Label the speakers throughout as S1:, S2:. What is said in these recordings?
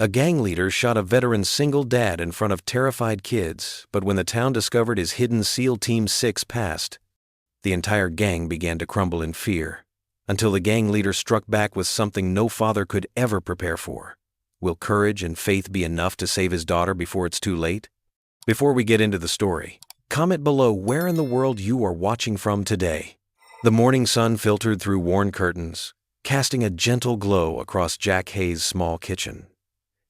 S1: A gang leader shot a veteran single dad in front of terrified kids, but when the town discovered his hidden SEAL Team 6 passed, the entire gang began to crumble in fear, until the gang leader struck back with something no father could ever prepare for. Will courage and faith be enough to save his daughter before it's too late? Before we get into the story, comment below where in the world you are watching from today. The morning sun filtered through worn curtains, casting a gentle glow across Jack Hayes' small kitchen.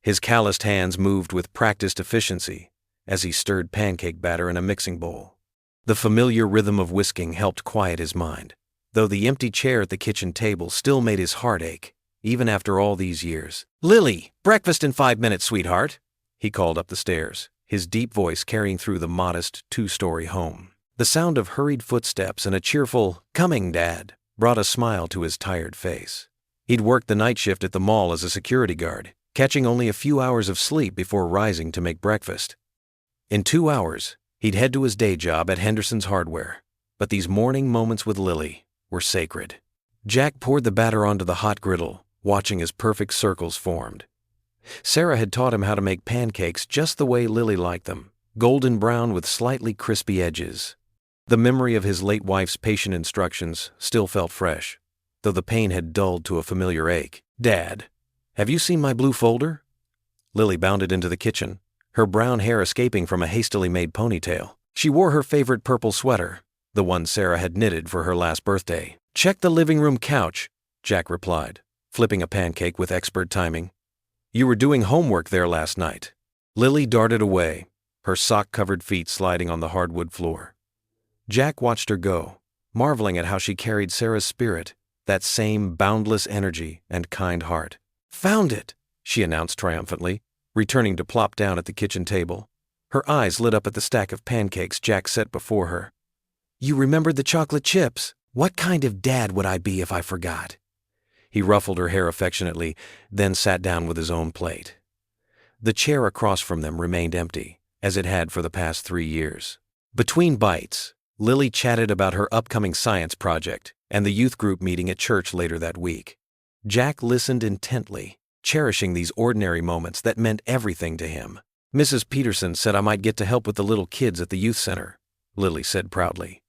S1: His calloused hands moved with practiced efficiency as he stirred pancake batter in a mixing bowl. The familiar rhythm of whisking helped quiet his mind, though the empty chair at the kitchen table still made his heart ache, even after all these years. "Lily, breakfast in 5 minutes, sweetheart," he called up the stairs, his deep voice carrying through the modest 2-story home. The sound of hurried footsteps and a cheerful, "Coming, Dad," brought a smile to his tired face. He'd worked the night shift at the mall as a security guard, catching only a few hours of sleep before rising to make breakfast. In 2 hours, he'd head to his day job at Henderson's Hardware, but these morning moments with Lily were sacred. Jack poured the batter onto the hot griddle, watching as perfect circles formed. Sarah had taught him how to make pancakes just the way Lily liked them, golden brown with slightly crispy edges. The memory of his late wife's patient instructions still felt fresh, though the pain had dulled to a familiar ache. "Dad, have you seen my blue folder?" Lily bounded into the kitchen, her brown hair escaping from a hastily made ponytail. She wore her favorite purple sweater, the one Sarah had knitted for her last birthday. "Check the living room couch," Jack replied, flipping a pancake with expert timing. "You were doing homework there last night." Lily darted away, her sock-covered feet sliding on the hardwood floor. Jack watched her go, marveling at how she carried Sarah's spirit, that same boundless energy and kind heart. "Found it," she announced triumphantly, returning to plop down at the kitchen table. Her eyes lit up at the stack of pancakes Jack set before her. "You remembered the chocolate chips. What kind of dad would I be if I forgot?" He ruffled her hair affectionately, then sat down with his own plate. The chair across from them remained empty, as it had for the past 3 years. Between bites, Lily chatted about her upcoming science project and the youth group meeting at church later that week. Jack listened intently, cherishing these ordinary moments that meant everything to him. "Mrs. Peterson said I might get to help with the little kids at the youth center," Lily said proudly.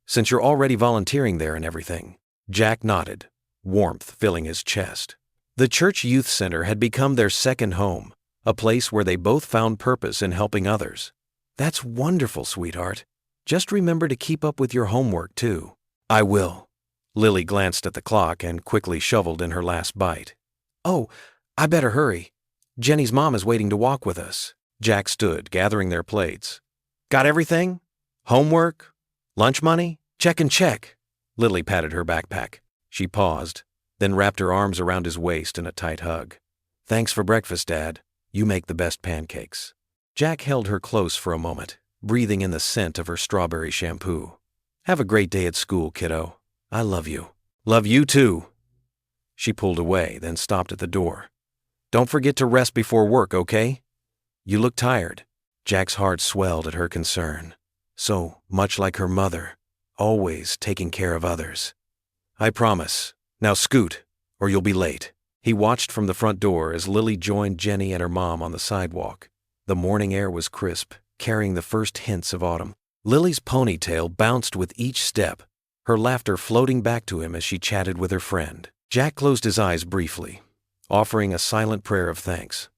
S1: "Since you're already volunteering there and everything." Jack nodded, warmth filling his chest. The church youth center had become their second home, a place where they both found purpose in helping others. "That's wonderful, sweetheart. Just remember to keep up with your homework, too." "I will." Lily glanced at the clock and quickly shoveled in her last bite. "Oh, I better hurry. Jenny's mom is waiting to walk with us." Jack stood, gathering their plates. "Got everything? Homework? Lunch money? Check and check." Lily patted her backpack. She paused, then wrapped her arms around his waist in a tight hug. "Thanks for breakfast, Dad. You make the best pancakes." Jack held her close for a moment, breathing in the scent of her strawberry shampoo. "Have a great day at school, kiddo. I love you." "Love you too." She pulled away, then stopped at the door. "Don't forget to rest before work, okay? You look tired." Jack's heart swelled at her concern. So much like her mother, always taking care of others. "I promise. Now scoot, or you'll be late." He watched from the front door as Lily joined Jenny and her mom on the sidewalk. The morning air was crisp, carrying the first hints of autumn. Lily's ponytail bounced with each step, her laughter floating back to him as she chatted with her friend. Jack closed his eyes briefly, offering a silent prayer of thanks.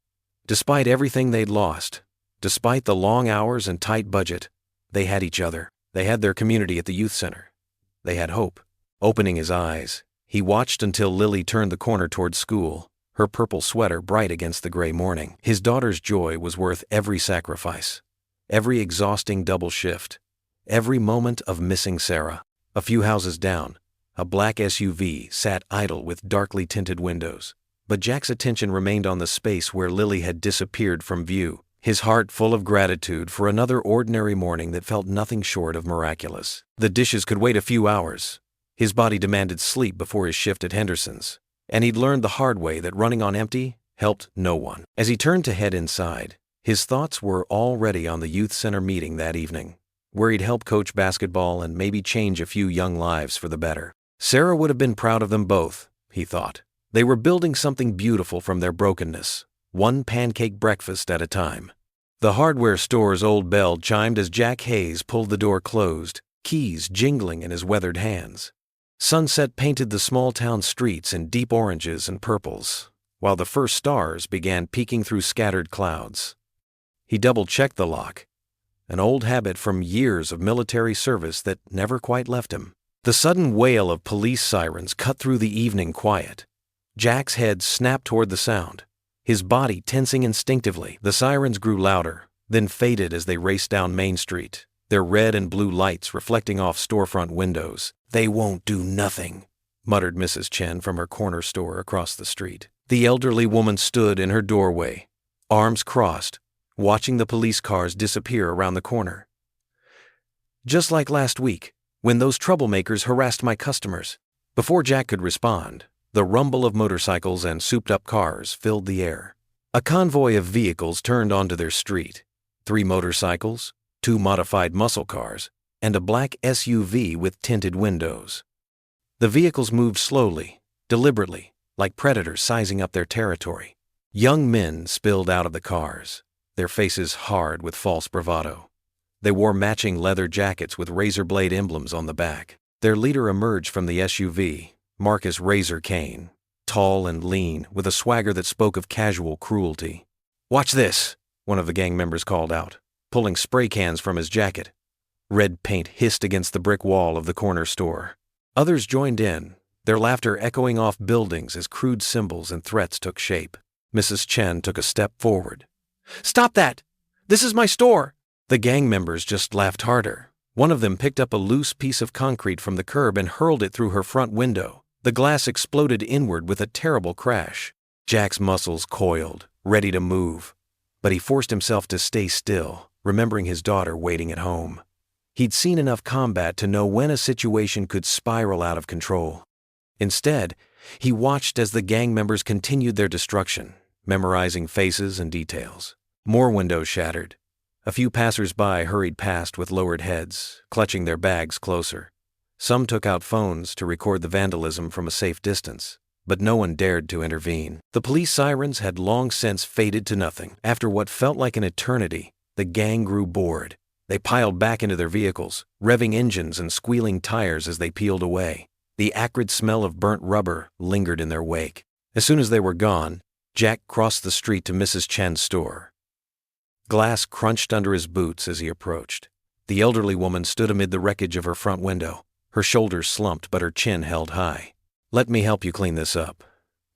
S1: Despite everything they'd lost, despite the long hours and tight budget, they had each other. They had their community at the youth center. They had hope. Opening his eyes, he watched until Lily turned the corner toward school, her purple sweater bright against the gray morning. His daughter's joy was worth every sacrifice, every exhausting double shift, every moment of missing Sarah. A few houses down, a black SUV sat idle with darkly tinted windows, but Jack's attention remained on the space where Lily had disappeared from view, his heart full of gratitude for another ordinary morning that felt nothing short of miraculous. The dishes could wait a few hours. His body demanded sleep before his shift at Henderson's, and he'd learned the hard way that running on empty helped no one. As he turned to head inside, his thoughts were already on the youth center meeting that evening, where he'd help coach basketball and maybe change a few young lives for the better. Sarah would have been proud of them both, he thought. They were building something beautiful from their brokenness, one pancake breakfast at a time. The hardware store's old bell chimed as Jack Hayes pulled the door closed, keys jingling in his weathered hands. Sunset painted the small town streets in deep oranges and purples, while the first stars began peeking through scattered clouds. He double-checked the lock, an old habit from years of military service that never quite left him. The sudden wail of police sirens cut through the evening quiet. Jack's head snapped toward the sound, his body tensing instinctively. The sirens grew louder, then faded as they raced down Main Street, their red and blue lights reflecting off storefront windows. "They won't do nothing," muttered Mrs. Chen from her corner store across the street. The elderly woman stood in her doorway, arms crossed, watching the police cars disappear around the corner. "Just like last week, when those troublemakers harassed my customers." Before Jack could respond, the rumble of motorcycles and souped-up cars filled the air. A convoy of vehicles turned onto their street. 3 motorcycles, 2 modified muscle cars, and a black SUV with tinted windows. The vehicles moved slowly, deliberately, like predators sizing up their territory. Young men spilled out of the cars, their faces hard with false bravado. They wore matching leather jackets with razor blade emblems on the back. Their leader emerged from the SUV, Marcus Razor Kane, tall and lean, with a swagger that spoke of casual cruelty. "Watch this," one of the gang members called out, pulling spray cans from his jacket. Red paint hissed against the brick wall of the corner store. Others joined in, their laughter echoing off buildings as crude symbols and threats took shape. Mrs. Chen took a step forward. "Stop that! This is my store!" The gang members just laughed harder. One of them picked up a loose piece of concrete from the curb and hurled it through her front window. The glass exploded inward with a terrible crash. Jack's muscles coiled, ready to move, but he forced himself to stay still, remembering his daughter waiting at home. He'd seen enough combat to know when a situation could spiral out of control. Instead, he watched as the gang members continued their destruction, memorizing faces and details. More windows shattered. A few passers-by hurried past with lowered heads, clutching their bags closer. Some took out phones to record the vandalism from a safe distance, but no one dared to intervene. The police sirens had long since faded to nothing. After what felt like an eternity, the gang grew bored. They piled back into their vehicles, revving engines and squealing tires as they peeled away. The acrid smell of burnt rubber lingered in their wake. As soon as they were gone, Jack crossed the street to Mrs. Chen's store. Glass crunched under his boots as he approached. The elderly woman stood amid the wreckage of her front window, her shoulders slumped but her chin held high. "Let me help you clean this up,"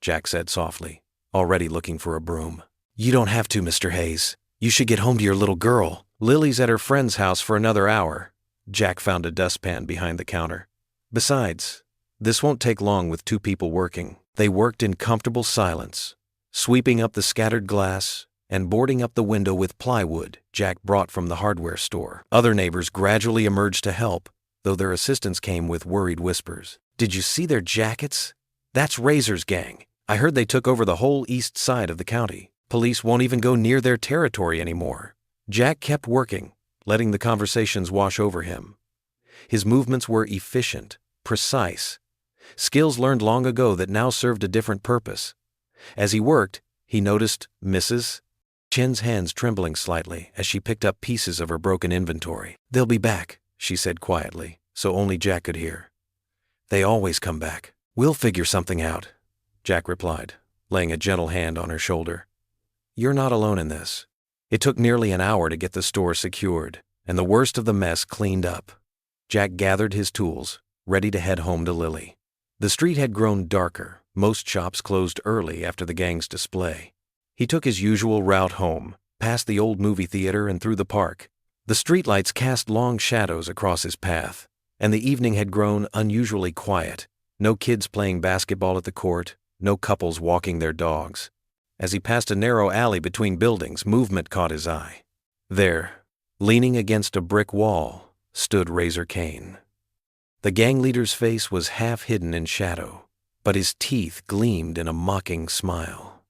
S1: Jack said softly, already looking for a broom. "You don't have to, Mr. Hayes. You should get home to your little girl. Lily's at her friend's house for another hour." Jack found a dustpan behind the counter. "Besides, this won't take long with 2 people working." They worked in comfortable silence, sweeping up the scattered glass and boarding up the window with plywood Jack brought from the hardware store. Other neighbors gradually emerged to help, though their assistance came with worried whispers. "Did you see their jackets? That's Razor's gang. I heard they took over the whole east side of the county. Police won't even go near their territory anymore." Jack kept working, letting the conversations wash over him. His movements were efficient, precise, skills learned long ago that now served a different purpose. As he worked, he noticed Mrs. Chen's hands trembling slightly as she picked up pieces of her broken inventory. "They'll be back," she said quietly, so only Jack could hear. "They always come back. We'll figure something out," Jack replied, laying a gentle hand on her shoulder. "You're not alone in this." It took nearly an hour to get the store secured, and the worst of the mess cleaned up. Jack gathered his tools, ready to head home to Lily. The street had grown darker, most shops closed early after the gang's display. He took his usual route home, past the old movie theater and through the park. The streetlights cast long shadows across his path, and the evening had grown unusually quiet. No kids playing basketball at the court, no couples walking their dogs. As he passed a narrow alley between buildings, movement caught his eye. There, leaning against a brick wall, stood Razor Kane. The gang leader's face was half hidden in shadow, but his teeth gleamed in a mocking smile.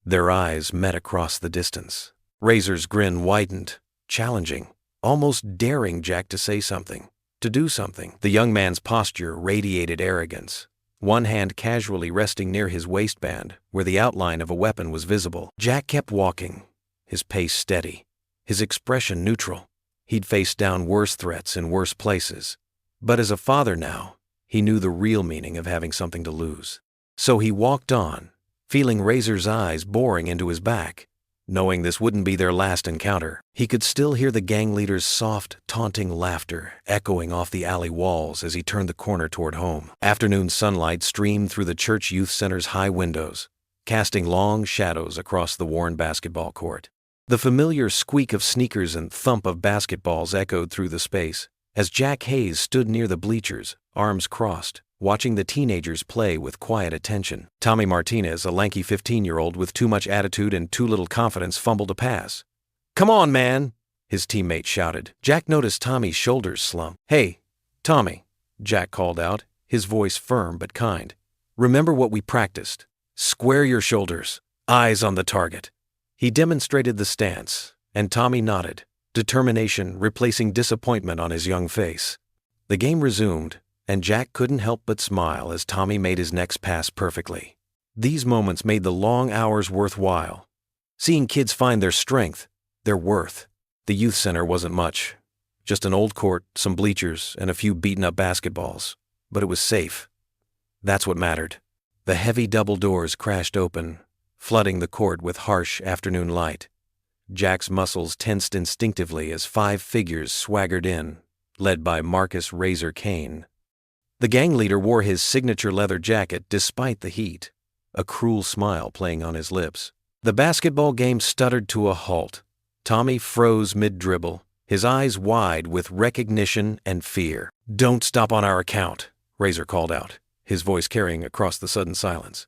S1: Their eyes met across the distance. Razor's grin widened, challenging, almost daring Jack to say something, to do something. The young man's posture radiated arrogance, one hand casually resting near his waistband, where the outline of a weapon was visible. Jack kept walking, his pace steady, his expression neutral. He'd faced down worse threats in worse places. But as a father now, he knew the real meaning of having something to lose. So he walked on, feeling Razor's eyes boring into his back. Knowing this wouldn't be their last encounter, he could still hear the gang leader's soft, taunting laughter echoing off the alley walls as he turned the corner toward home. Afternoon sunlight streamed through the church youth center's high windows, casting long shadows across the worn basketball court. The familiar squeak of sneakers and thump of basketballs echoed through the space as Jack Hayes stood near the bleachers, arms crossed, watching the teenagers play with quiet attention. Tommy Martinez, a lanky 15-year-old with too much attitude and too little confidence, fumbled a pass. "Come on, man," his teammate shouted. Jack noticed Tommy's shoulders slump. "Hey, Tommy," Jack called out, his voice firm but kind. "Remember what we practiced. Square your shoulders, eyes on the target." He demonstrated the stance, and Tommy nodded, determination replacing disappointment on his young face. The game resumed, and Jack couldn't help but smile as Tommy made his next pass perfectly. These moments made the long hours worthwhile. Seeing kids find their strength, their worth. The youth center wasn't much. Just an old court, some bleachers, and a few beaten-up basketballs. But it was safe. That's what mattered. The heavy double doors crashed open, flooding the court with harsh afternoon light. Jack's muscles tensed instinctively as 5 figures swaggered in, led by Marcus Razor Kane. The gang leader wore his signature leather jacket despite the heat, a cruel smile playing on his lips. The basketball game stuttered to a halt. Tommy froze mid-dribble, his eyes wide with recognition and fear. "Don't stop on our account," Razor called out, his voice carrying across the sudden silence.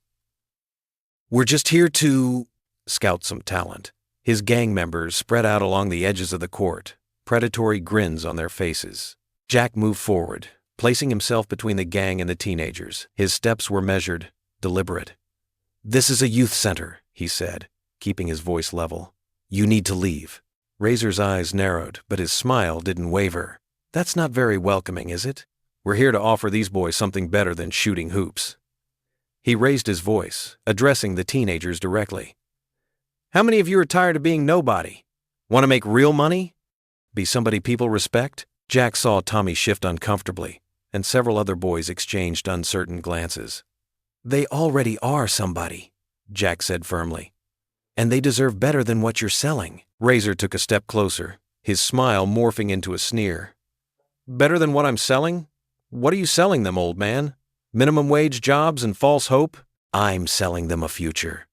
S1: "We're just here to scout some talent." His gang members spread out along the edges of the court, predatory grins on their faces. Jack moved forward, placing himself between the gang and the teenagers. His steps were measured, deliberate. "This is a youth center," he said, keeping his voice level. "You need to leave." Razor's eyes narrowed, but his smile didn't waver. "That's not very welcoming, is it? We're here to offer these boys something better than shooting hoops." He raised his voice, addressing the teenagers directly. "How many of you are tired of being nobody? Want to make real money? Be somebody people respect?" Jack saw Tommy shift uncomfortably, and several other boys exchanged uncertain glances. "They already are somebody," Jack said firmly. "And they deserve better than what you're selling." Razor took a step closer, his smile morphing into a sneer. "Better than what I'm selling? What are you selling them, old man? Minimum wage jobs and false hope?" "I'm selling them a future,"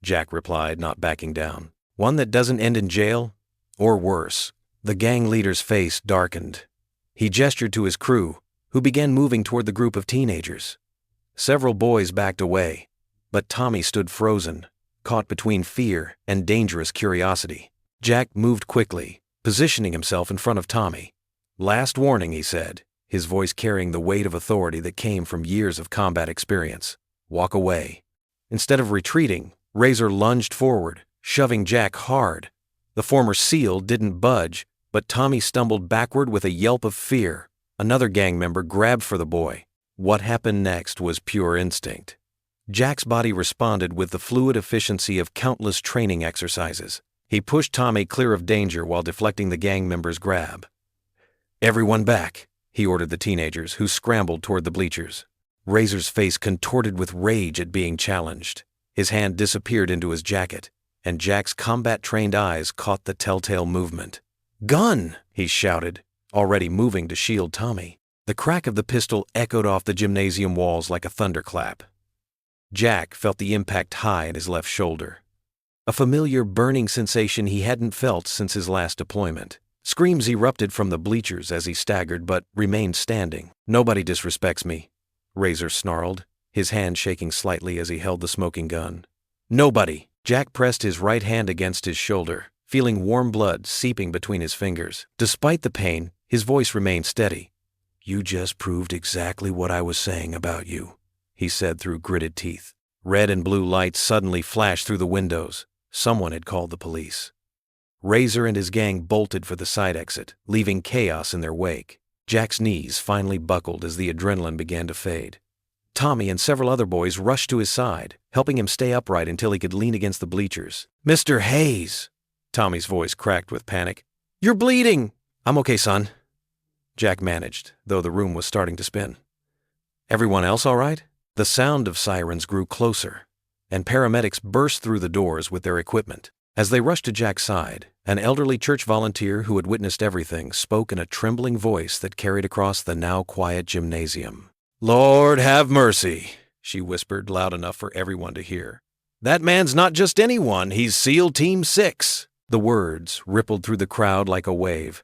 S1: Jack replied, not backing down. "One that doesn't end in jail, or worse." The gang leader's face darkened. He gestured to his crew, who began moving toward the group of teenagers. Several boys backed away, but Tommy stood frozen, caught between fear and dangerous curiosity. Jack moved quickly, positioning himself in front of Tommy. "Last warning," he said, his voice carrying the weight of authority that came from years of combat experience. "Walk away." Instead of retreating, Razor lunged forward, shoving Jack hard. The former SEAL didn't budge, but Tommy stumbled backward with a yelp of fear. Another gang member grabbed for the boy. What happened next was pure instinct. Jack's body responded with the fluid efficiency of countless training exercises. He pushed Tommy clear of danger while deflecting the gang member's grab. "Everyone back," he ordered the teenagers, who scrambled toward the bleachers. Razor's face contorted with rage at being challenged. His hand disappeared into his jacket, and Jack's combat-trained eyes caught the telltale movement. "Gun!" he shouted, already moving to shield Tommy. The crack of the pistol echoed off the gymnasium walls like a thunderclap. Jack felt the impact high at his left shoulder. A familiar burning sensation he hadn't felt since his last deployment. Screams erupted from the bleachers as he staggered but remained standing. "Nobody disrespects me," Razor snarled, his hand shaking slightly as he held the smoking gun. "Nobody!" Jack pressed his right hand against his shoulder, feeling warm blood seeping between his fingers. Despite the pain, his voice remained steady. "You just proved exactly what I was saying about you," he said through gritted teeth. Red and blue lights suddenly flashed through the windows. Someone had called the police. Razor and his gang bolted for the side exit, leaving chaos in their wake. Jack's knees finally buckled as the adrenaline began to fade. Tommy and several other boys rushed to his side, helping him stay upright until he could lean against the bleachers. "Mr. Hayes!" Tommy's voice cracked with panic. "You're bleeding!" "I'm okay, son," Jack managed, though the room was starting to spin. "Everyone else all right?" The sound of sirens grew closer, and paramedics burst through the doors with their equipment. As they rushed to Jack's side, an elderly church volunteer who had witnessed everything spoke in a trembling voice that carried across the now quiet gymnasium. "Lord have mercy," she whispered loud enough for everyone to hear. "That man's not just anyone, he's SEAL Team 6. The words rippled through the crowd like a wave,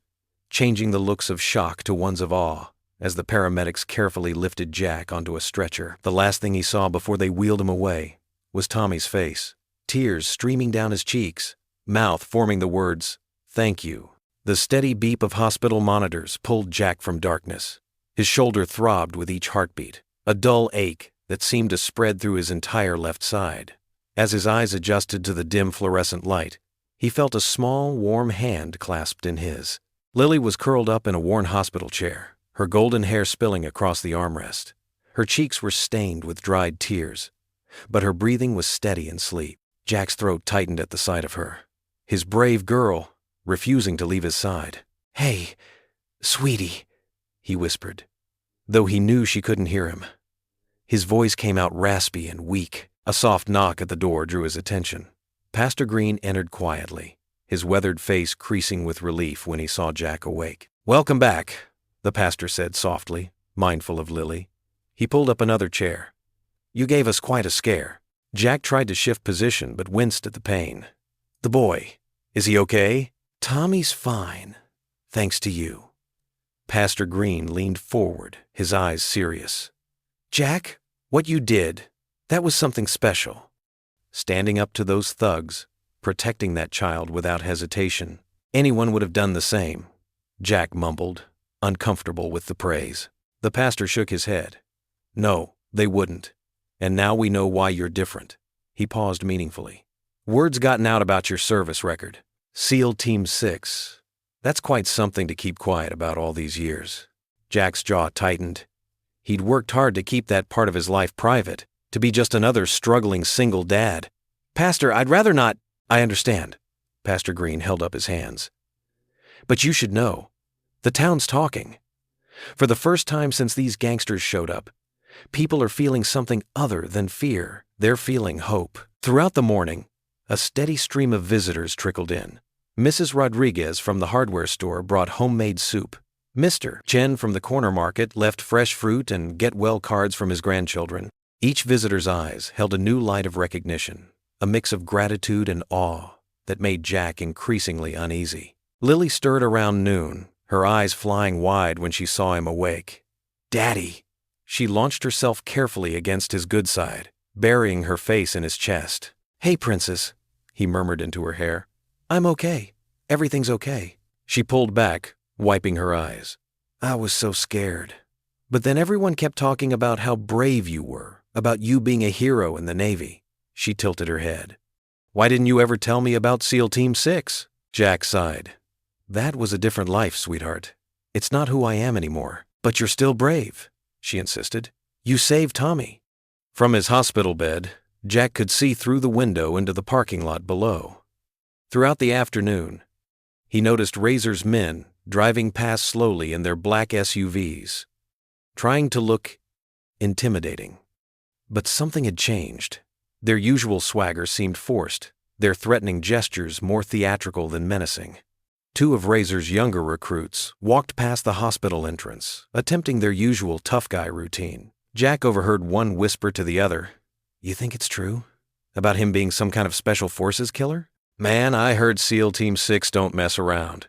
S1: changing the looks of shock to ones of awe as the paramedics carefully lifted Jack onto a stretcher. The last thing he saw before they wheeled him away was Tommy's face, tears streaming down his cheeks, mouth forming the words, "Thank you." The steady beep of hospital monitors pulled Jack from darkness. His shoulder throbbed with each heartbeat, a dull ache that seemed to spread through his entire left side. As his eyes adjusted to the dim fluorescent light, he felt a small, warm hand clasped in his. Lily was curled up in a worn hospital chair, her golden hair spilling across the armrest. Her cheeks were stained with dried tears, but her breathing was steady in sleep. Jack's throat tightened at the sight of her, his brave girl refusing to leave his side. "Hey, sweetie," he whispered, though he knew she couldn't hear him. His voice came out raspy and weak. A soft knock at the door drew his attention. Pastor Green entered quietly, his weathered face creasing with relief when he saw Jack awake. "Welcome back," the pastor said softly, mindful of Lily. He pulled up another chair. "You gave us quite a scare." Jack tried to shift position but winced at the pain. "The boy, is he okay?" "Tommy's fine, thanks to you." Pastor Green leaned forward, his eyes serious. "Jack, what you did, that was something special. Standing up to those thugs, protecting that child without hesitation. Anyone would have done the same," Jack mumbled, uncomfortable with the praise. The pastor shook his head. "No, they wouldn't. And now we know why you're different." He paused meaningfully. "Word's gotten out about your service record. SEAL Team 6. That's quite something to keep quiet about all these years." Jack's jaw tightened. He'd worked hard to keep that part of his life private, to be just another struggling single dad. "Pastor, I'd rather not—" "I understand." Pastor Green held up his hands. "But you should know. The town's talking. For the first time since these gangsters showed up, people are feeling something other than fear. They're feeling hope." Throughout the morning, a steady stream of visitors trickled in. Mrs. Rodriguez from the hardware store brought homemade soup. Mr. Chen from the corner market left fresh fruit and get-well cards from his grandchildren. Each visitor's eyes held a new light of recognition, a mix of gratitude and awe that made Jack increasingly uneasy. Lily stirred around noon, her eyes flying wide when she saw him awake. "Daddy!" She launched herself carefully against his good side, burying her face in his chest. "Hey, Princess," he murmured into her hair. "I'm okay. Everything's okay." She pulled back, wiping her eyes. "I was so scared. But then everyone kept talking about how brave you were, about you being a hero in the Navy." She tilted her head. "Why didn't you ever tell me about SEAL Team 6? Jack sighed. "That was a different life, sweetheart. It's not who I am anymore." "But you're still brave," she insisted. "You saved Tommy." From his hospital bed, Jack could see through the window into the parking lot below. Throughout the afternoon, he noticed Razor's men driving past slowly in their black SUVs, trying to look intimidating. But something had changed. Their usual swagger seemed forced, their threatening gestures more theatrical than menacing. Two of Razor's younger recruits walked past the hospital entrance, attempting their usual tough guy routine. Jack overheard one whisper to the other, "You think it's true? About him being some kind of special forces killer?" "Man, I heard SEAL Team 6 don't mess around.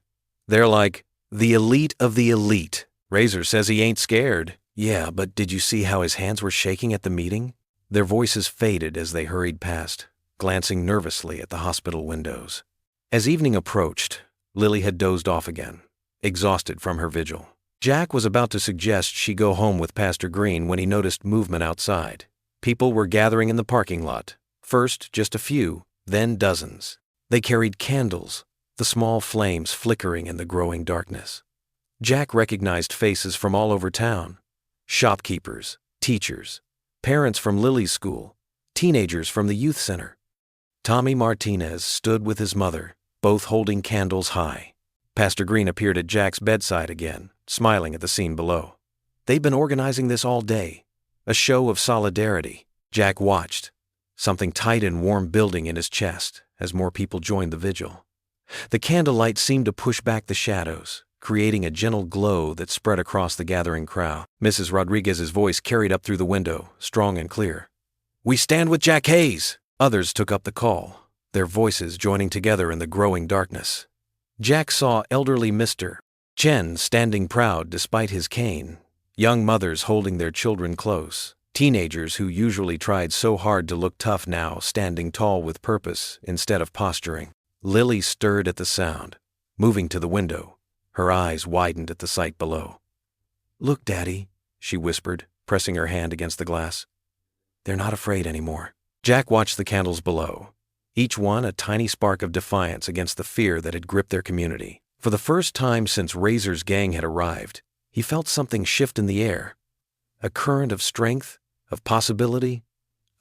S1: They're like the elite of the elite. Razor says he ain't scared." "Yeah, but did you see how his hands were shaking at the meeting?" Their voices faded as they hurried past, glancing nervously at the hospital windows. As evening approached, Lily had dozed off again, exhausted from her vigil. Jack was about to suggest she go home with Pastor Green when he noticed movement outside. People were gathering in the parking lot. First, just a few, then dozens. They carried candles, the small flames flickering in the growing darkness. Jack recognized faces from all over town. Shopkeepers, teachers, parents from Lily's school, teenagers from the youth center. Tommy Martinez stood with his mother, both holding candles high. Pastor Green appeared at Jack's bedside again, smiling at the scene below. They'd been organizing this all day, a show of solidarity. Jack watched, something tight and warm building in his chest as more people joined the vigil. The candlelight seemed to push back the shadows, creating a gentle glow that spread across the gathering crowd. Mrs. Rodriguez's voice carried up through the window, strong and clear. "We stand with Jack Hayes!" Others took up the call, their voices joining together in the growing darkness. Jack saw elderly Mr. Chen standing proud despite his cane, young mothers holding their children close, teenagers who usually tried so hard to look tough now standing tall with purpose instead of posturing. Lily stirred at the sound, moving to the window. Her eyes widened at the sight below. "Look, Daddy," she whispered, pressing her hand against the glass. "They're not afraid anymore." Jack watched the candles below, each one a tiny spark of defiance against the fear that had gripped their community. For the first time since Razor's gang had arrived, he felt something shift in the air, a current of strength, of possibility,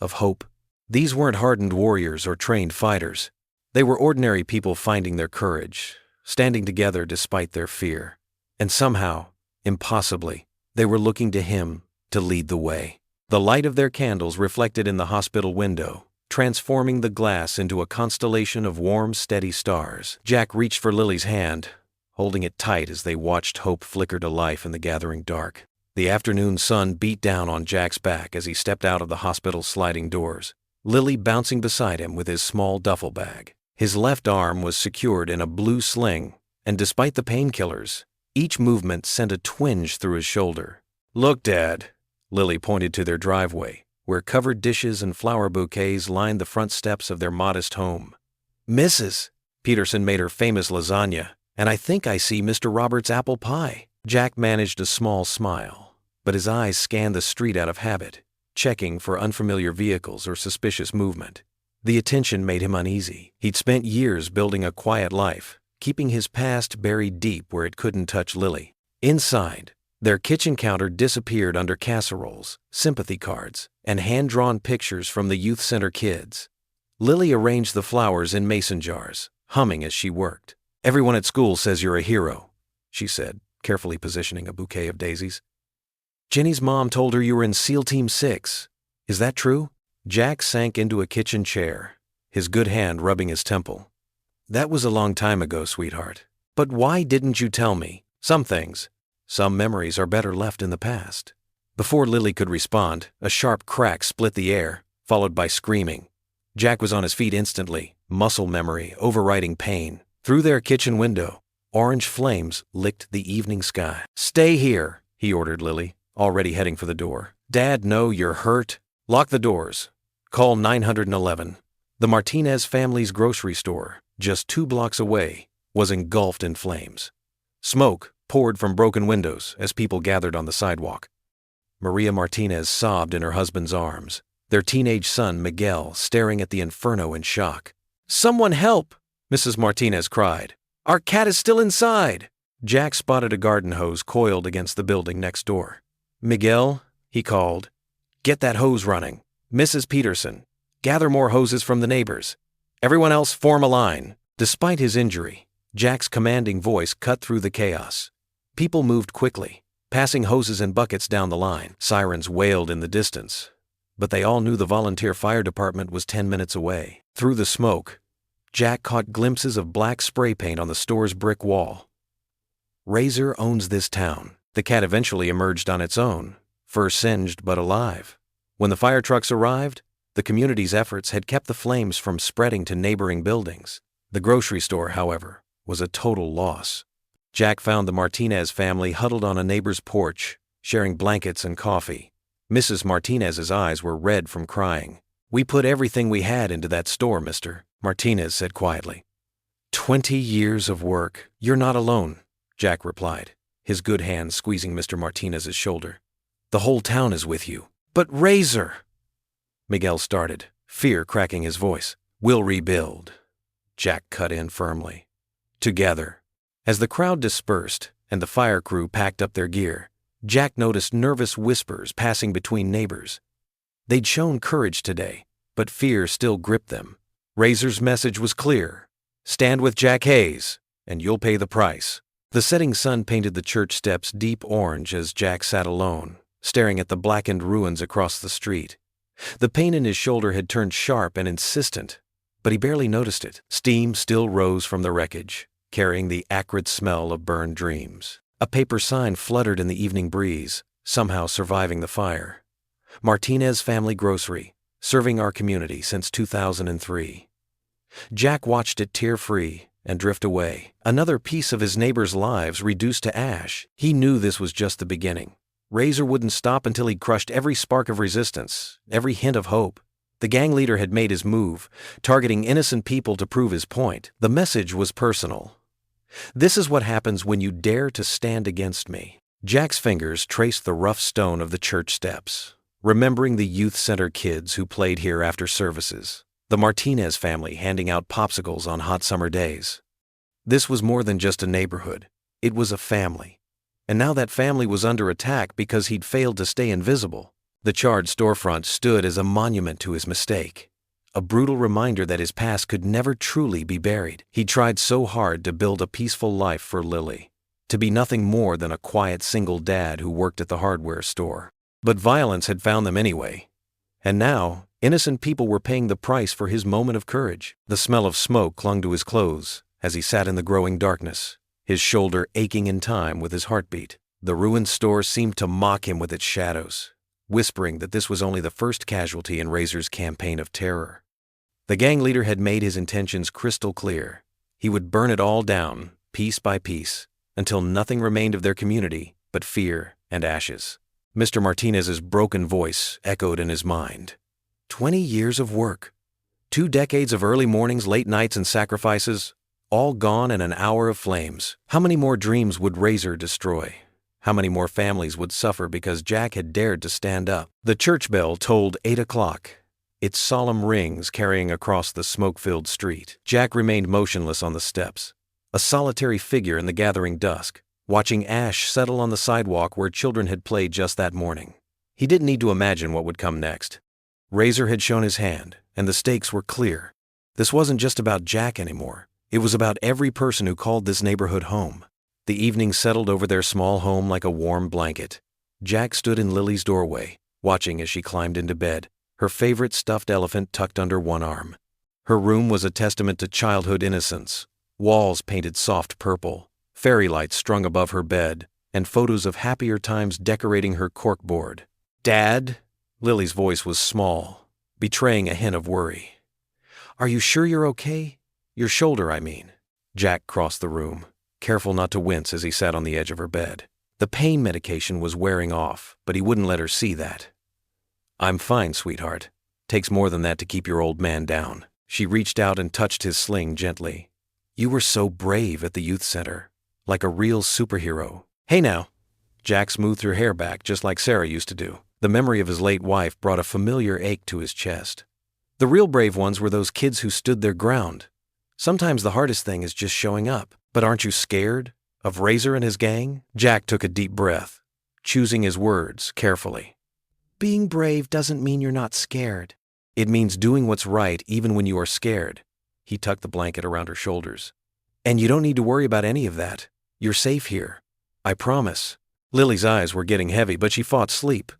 S1: of hope. These weren't hardened warriors or trained fighters. They were ordinary people finding their courage, standing together despite their fear. And somehow, impossibly, they were looking to him to lead the way. The light of their candles reflected in the hospital window, transforming the glass into a constellation of warm, steady stars. Jack reached for Lily's hand, holding it tight as they watched hope flicker to life in the gathering dark. The afternoon sun beat down on Jack's back as he stepped out of the hospital's sliding doors, Lily bouncing beside him with his small duffel bag. His left arm was secured in a blue sling, and despite the painkillers, each movement sent a twinge through his shoulder. "Look, Dad." Lily pointed to their driveway, where covered dishes and flower bouquets lined the front steps of their modest home. "Mrs. Peterson made her famous lasagna, and I think I see Mr. Roberts' apple pie." Jack managed a small smile, but his eyes scanned the street out of habit, checking for unfamiliar vehicles or suspicious movement. The attention made him uneasy. He'd spent years building a quiet life, keeping his past buried deep where it couldn't touch Lily. Inside, their kitchen counter disappeared under casseroles, sympathy cards, and hand-drawn pictures from the youth center kids. Lily arranged the flowers in mason jars, humming as she worked. "Everyone at school says you're a hero," she said, carefully positioning a bouquet of daisies. "Jenny's mom told her you were in SEAL Team 6. Is that true?" Jack sank into a kitchen chair, his good hand rubbing his temple. "That was a long time ago, sweetheart. But why didn't you tell me? Some things, some memories are better left in the past." Before Lily could respond, a sharp crack split the air, followed by screaming. Jack was on his feet instantly, muscle memory overriding pain. Through their kitchen window, orange flames licked the evening sky. "Stay here," he ordered Lily, already heading for the door. "Dad, no, you're hurt. Lock the doors. Call 911. The Martinez family's grocery store, just 2 blocks away, was engulfed in flames. Smoke poured from broken windows as people gathered on the sidewalk. Maria Martinez sobbed in her husband's arms, their teenage son Miguel staring at the inferno in shock. "Someone help!" Mrs. Martinez cried. "Our cat is still inside!" Jack spotted a garden hose coiled against the building next door. "Miguel," he called, "get that hose running. Mrs. Peterson, gather more hoses from the neighbors. Everyone else form a line." Despite his injury, Jack's commanding voice cut through the chaos. People moved quickly, passing hoses and buckets down the line. Sirens wailed in the distance, but they all knew the volunteer fire department was 10 minutes away. Through the smoke, Jack caught glimpses of black spray paint on the store's brick wall. "Razor owns this town." The cat eventually emerged on its own, fur singed but alive. When the fire trucks arrived, the community's efforts had kept the flames from spreading to neighboring buildings. The grocery store, however, was a total loss. Jack found the Martinez family huddled on a neighbor's porch, sharing blankets and coffee. Mrs. Martinez's eyes were red from crying. "We put everything we had into that store, Mr. Martinez said quietly. 20 years of work. You're not alone," Jack replied, his good hand squeezing Mr. Martinez's shoulder. "The whole town is with you." "But Razor," Miguel started, fear cracking his voice. "We'll rebuild," Jack cut in firmly. "Together." As the crowd dispersed and the fire crew packed up their gear, Jack noticed nervous whispers passing between neighbors. They'd shown courage today, but fear still gripped them. Razor's message was clear. Stand with Jack Hayes, and you'll pay the price. The setting sun painted the church steps deep orange as Jack sat alone, staring at the blackened ruins across the street. The pain in his shoulder had turned sharp and insistent, but he barely noticed it. Steam still rose from the wreckage, carrying the acrid smell of burned dreams. A paper sign fluttered in the evening breeze, somehow surviving the fire. Martinez Family Grocery, serving our community since 2003. Jack watched it tear free and drift away. Another piece of his neighbors' lives reduced to ash. He knew this was just the beginning. Razor wouldn't stop until he'd crushed every spark of resistance, every hint of hope. The gang leader had made his move, targeting innocent people to prove his point. The message was personal. This is what happens when you dare to stand against me. Jack's fingers traced the rough stone of the church steps, remembering the youth center kids who played here after services, the Martinez family handing out popsicles on hot summer days. This was more than just a neighborhood. It was a family. And now that family was under attack because he'd failed to stay invisible. The charred storefront stood as a monument to his mistake, a brutal reminder that his past could never truly be buried. He tried so hard to build a peaceful life for Lily, to be nothing more than a quiet single dad who worked at the hardware store. But violence had found them anyway. And now, innocent people were paying the price for his moment of courage. The smell of smoke clung to his clothes as he sat in the growing darkness, his shoulder aching in time with his heartbeat. The ruined store seemed to mock him with its shadows, whispering that this was only the first casualty in Razor's campaign of terror. The gang leader had made his intentions crystal clear. He would burn it all down, piece by piece, until nothing remained of their community but fear and ashes. Mr. Martinez's broken voice echoed in his mind. 20 years of work. 2 decades of early mornings, late nights, and sacrifices, all gone in an hour of flames. How many more dreams would Razor destroy? How many more families would suffer because Jack had dared to stand up? The church bell tolled 8 o'clock, its solemn rings carrying across the smoke-filled street. Jack remained motionless on the steps, a solitary figure in the gathering dusk, watching ash settle on the sidewalk where children had played just that morning. He didn't need to imagine what would come next. Razor had shown his hand, and the stakes were clear. This wasn't just about Jack anymore. It was about every person who called this neighborhood home. The evening settled over their small home like a warm blanket. Jack stood in Lily's doorway, watching as she climbed into bed, her favorite stuffed elephant tucked under one arm. Her room was a testament to childhood innocence, walls painted soft purple, fairy lights strung above her bed, and photos of happier times decorating her corkboard. "Dad?" Lily's voice was small, betraying a hint of worry. "Are you sure you're okay? Your shoulder, I mean." Jack crossed the room, careful not to wince as he sat on the edge of her bed. The pain medication was wearing off, but he wouldn't let her see that. "I'm fine, sweetheart. Takes more than that to keep your old man down." She reached out and touched his sling gently. "You were so brave at the youth center, like a real superhero." "Hey now." Jack smoothed her hair back just like Sarah used to do. The memory of his late wife brought a familiar ache to his chest. The real brave ones were those kids who stood their ground. Sometimes the hardest thing is just showing up. "But aren't you scared? Of Razor and his gang?" Jack took a deep breath, choosing his words carefully. "Being brave doesn't mean you're not scared. It means doing what's right even when you are scared." He tucked the blanket around her shoulders. "And you don't need to worry about any of that. You're safe here. I promise." Lily's eyes were getting heavy, but she fought sleep.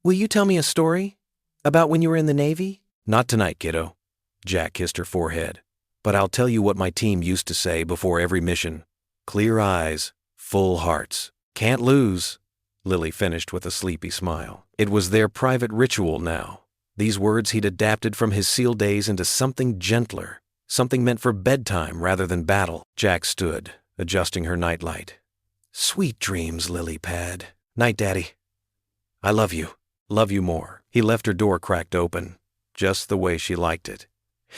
S1: "Will you tell me a story? About when you were in the Navy?" "Not tonight, kiddo." Jack kissed her forehead. "But I'll tell you what my team used to say before every mission. Clear eyes, full hearts. Can't lose." Lily finished with a sleepy smile. It was their private ritual now. These words he'd adapted from his SEAL days into something gentler, something meant for bedtime rather than battle. Jack stood, adjusting her nightlight. "Sweet dreams, Lily Pad. Night, Daddy. I love you. Love you more." He left her door cracked open, just the way she liked it.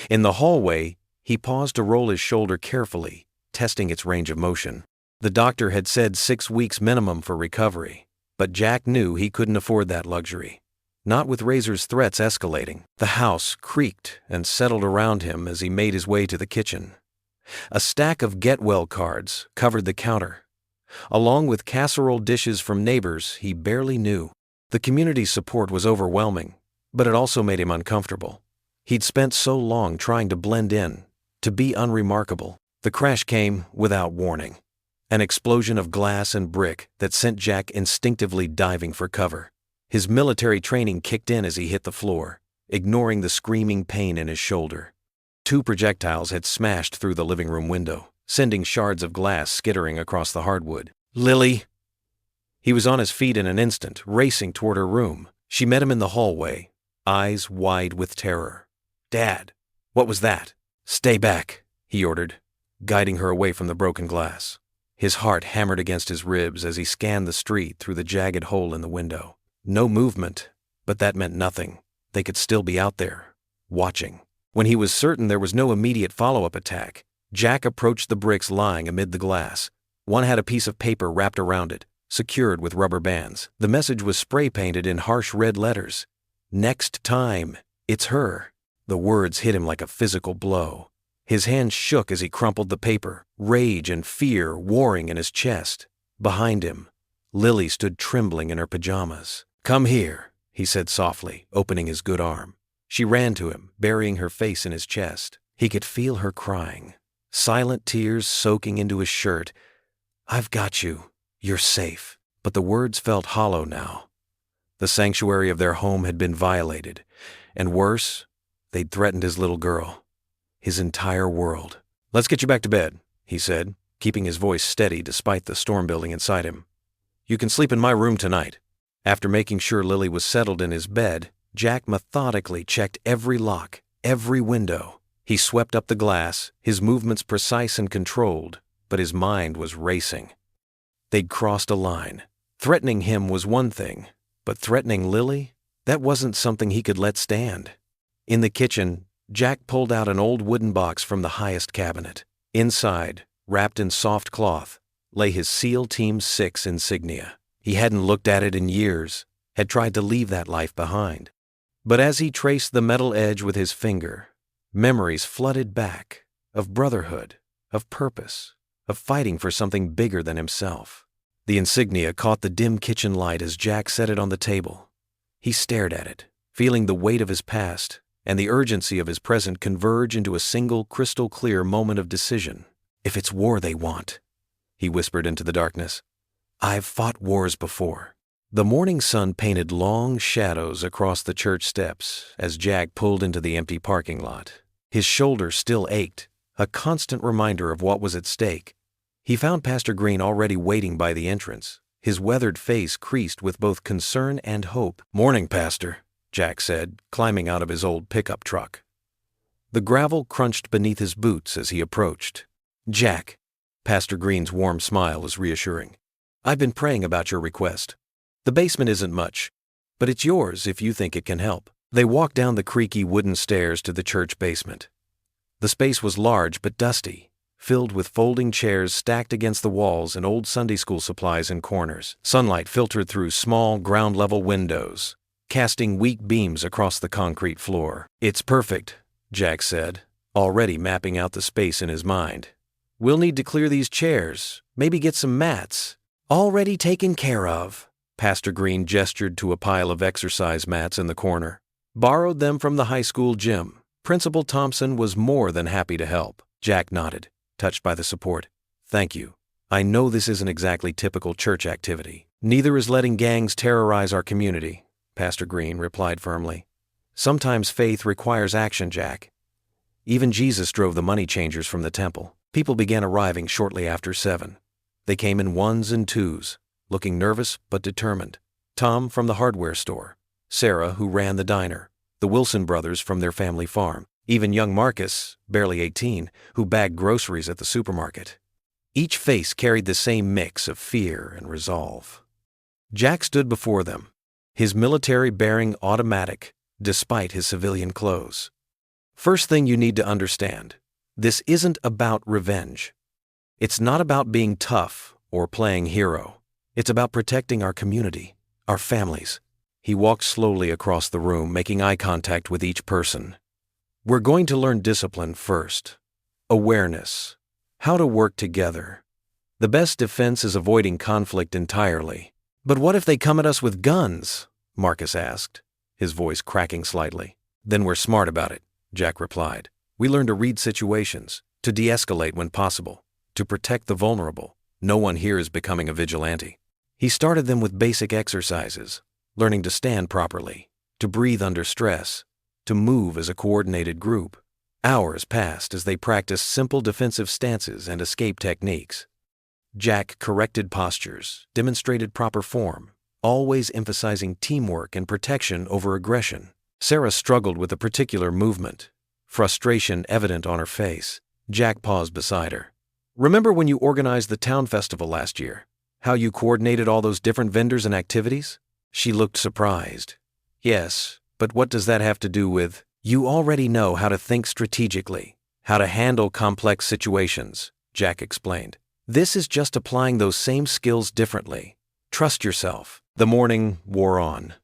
S1: In the hallway, he paused to roll his shoulder carefully, testing its range of motion. The doctor had said 6 weeks minimum for recovery, but Jack knew he couldn't afford that luxury. Not with Razor's threats escalating. The house creaked and settled around him as he made his way to the kitchen. A stack of Get Well cards covered the counter, along with casserole dishes from neighbors he barely knew. The community's support was overwhelming, But it also made him uncomfortable. He'd spent so long trying to blend in, to be unremarkable. The crash came without warning. An explosion of glass and brick that sent Jack instinctively diving for cover. His military training kicked in as he hit the floor, ignoring the screaming pain in his shoulder. 2 projectiles had smashed through the living room window, sending shards of glass skittering across the hardwood. "Lily!" He was on his feet in an instant, racing toward her room. She met him in the hallway, eyes wide with terror. "Dad, what was that?" "Stay back," he ordered, guiding her away from the broken glass. His heart hammered against his ribs as he scanned the street through the jagged hole in the window. No movement, but that meant nothing. They could still be out there, watching. When he was certain there was no immediate follow-up attack, Jack approached the bricks lying amid the glass. One had a piece of paper wrapped around it, secured with rubber bands. The message was spray-painted in harsh red letters. "Next time, it's her." The words hit him like a physical blow. His hand shook as he crumpled the paper, rage and fear warring in his chest. Behind him, Lily stood trembling in her pajamas. "Come here," he said softly, opening his good arm. She ran to him, burying her face in his chest. He could feel her crying, silent tears soaking into his shirt. "I've got you. You're safe." But the words felt hollow now. The sanctuary of their home had been violated, and worse, they'd threatened his little girl, his entire world. "Let's get you back to bed," he said, keeping his voice steady despite the storm building inside him. "You can sleep in my room tonight." After making sure Lily was settled in his bed, Jack methodically checked every lock, every window. He swept up the glass, his movements precise and controlled, but his mind was racing. They'd crossed a line. Threatening him was one thing, but threatening Lily? That wasn't something he could let stand. In the kitchen, Jack pulled out an old wooden box from the highest cabinet. Inside, wrapped in soft cloth, lay his SEAL Team 6 insignia. He hadn't looked at it in years, had tried to leave that life behind. But as he traced the metal edge with his finger, memories flooded back of brotherhood, of purpose, of fighting for something bigger than himself. The insignia caught the dim kitchen light as Jack set it on the table. He stared at it, feeling the weight of his past and the urgency of his present converge into a single crystal-clear moment of decision. "If it's war they want," he whispered into the darkness. "I've fought wars before." The morning sun painted long shadows across the church steps as Jack pulled into the empty parking lot. His shoulder still ached, a constant reminder of what was at stake. He found Pastor Green already waiting by the entrance, his weathered face creased with both concern and hope. "Morning, Pastor," Jack said, climbing out of his old pickup truck. The gravel crunched beneath his boots as he approached. "Jack," Pastor Green's warm smile was reassuring. "I've been praying about your request. The basement isn't much, but it's yours if you think it can help." They walked down the creaky wooden stairs to the church basement. The space was large but dusty, filled with folding chairs stacked against the walls and old Sunday school supplies in corners. Sunlight filtered through small ground-level windows, casting weak beams across the concrete floor. "It's perfect," Jack said, already mapping out the space in his mind. "We'll need to clear these chairs, maybe get some mats." "Already taken care of." Pastor Green gestured to a pile of exercise mats in the corner. "Borrowed them from the high school gym. Principal Thompson was more than happy to help." Jack nodded, touched by the support. "Thank you. I know this isn't exactly typical church activity." "Neither is letting gangs terrorize our community," Pastor Green replied firmly. "Sometimes faith requires action, Jack. Even Jesus drove the money changers from the temple." People began arriving shortly after 7. They came in ones and twos, looking nervous but determined. Tom from the hardware store, Sarah who ran the diner, the Wilson brothers from their family farm, even young Marcus, barely 18, who bagged groceries at the supermarket. Each face carried the same mix of fear and resolve. Jack stood before them, his military-bearing automatic, despite his civilian clothes. "First thing you need to understand, this isn't about revenge. It's not about being tough or playing hero. It's about protecting our community, our families." He walked slowly across the room, making eye contact with each person. "We're going to learn discipline first. Awareness. How to work together. The best defense is avoiding conflict entirely." "But what if they come at us with guns?" Marcus asked, his voice cracking slightly. Then we're smart about it, Jack replied. We learn to read situations, to de-escalate when possible, to protect the vulnerable. No one here is becoming a vigilante. He started them with basic exercises, learning to stand properly, to breathe under stress, to move as a coordinated group. Hours passed as they practiced simple defensive stances and escape techniques. Jack corrected postures, demonstrated proper form, always emphasizing teamwork and protection over aggression. Sarah struggled with a particular movement, frustration evident on her face. Jack paused beside her. Remember when you organized the town festival last year? How you coordinated all those different vendors and activities? She looked surprised. Yes, but what does that have to do with? You already know how to think strategically, how to handle complex situations, Jack explained. This is just applying those same skills differently. Trust yourself. The morning wore on.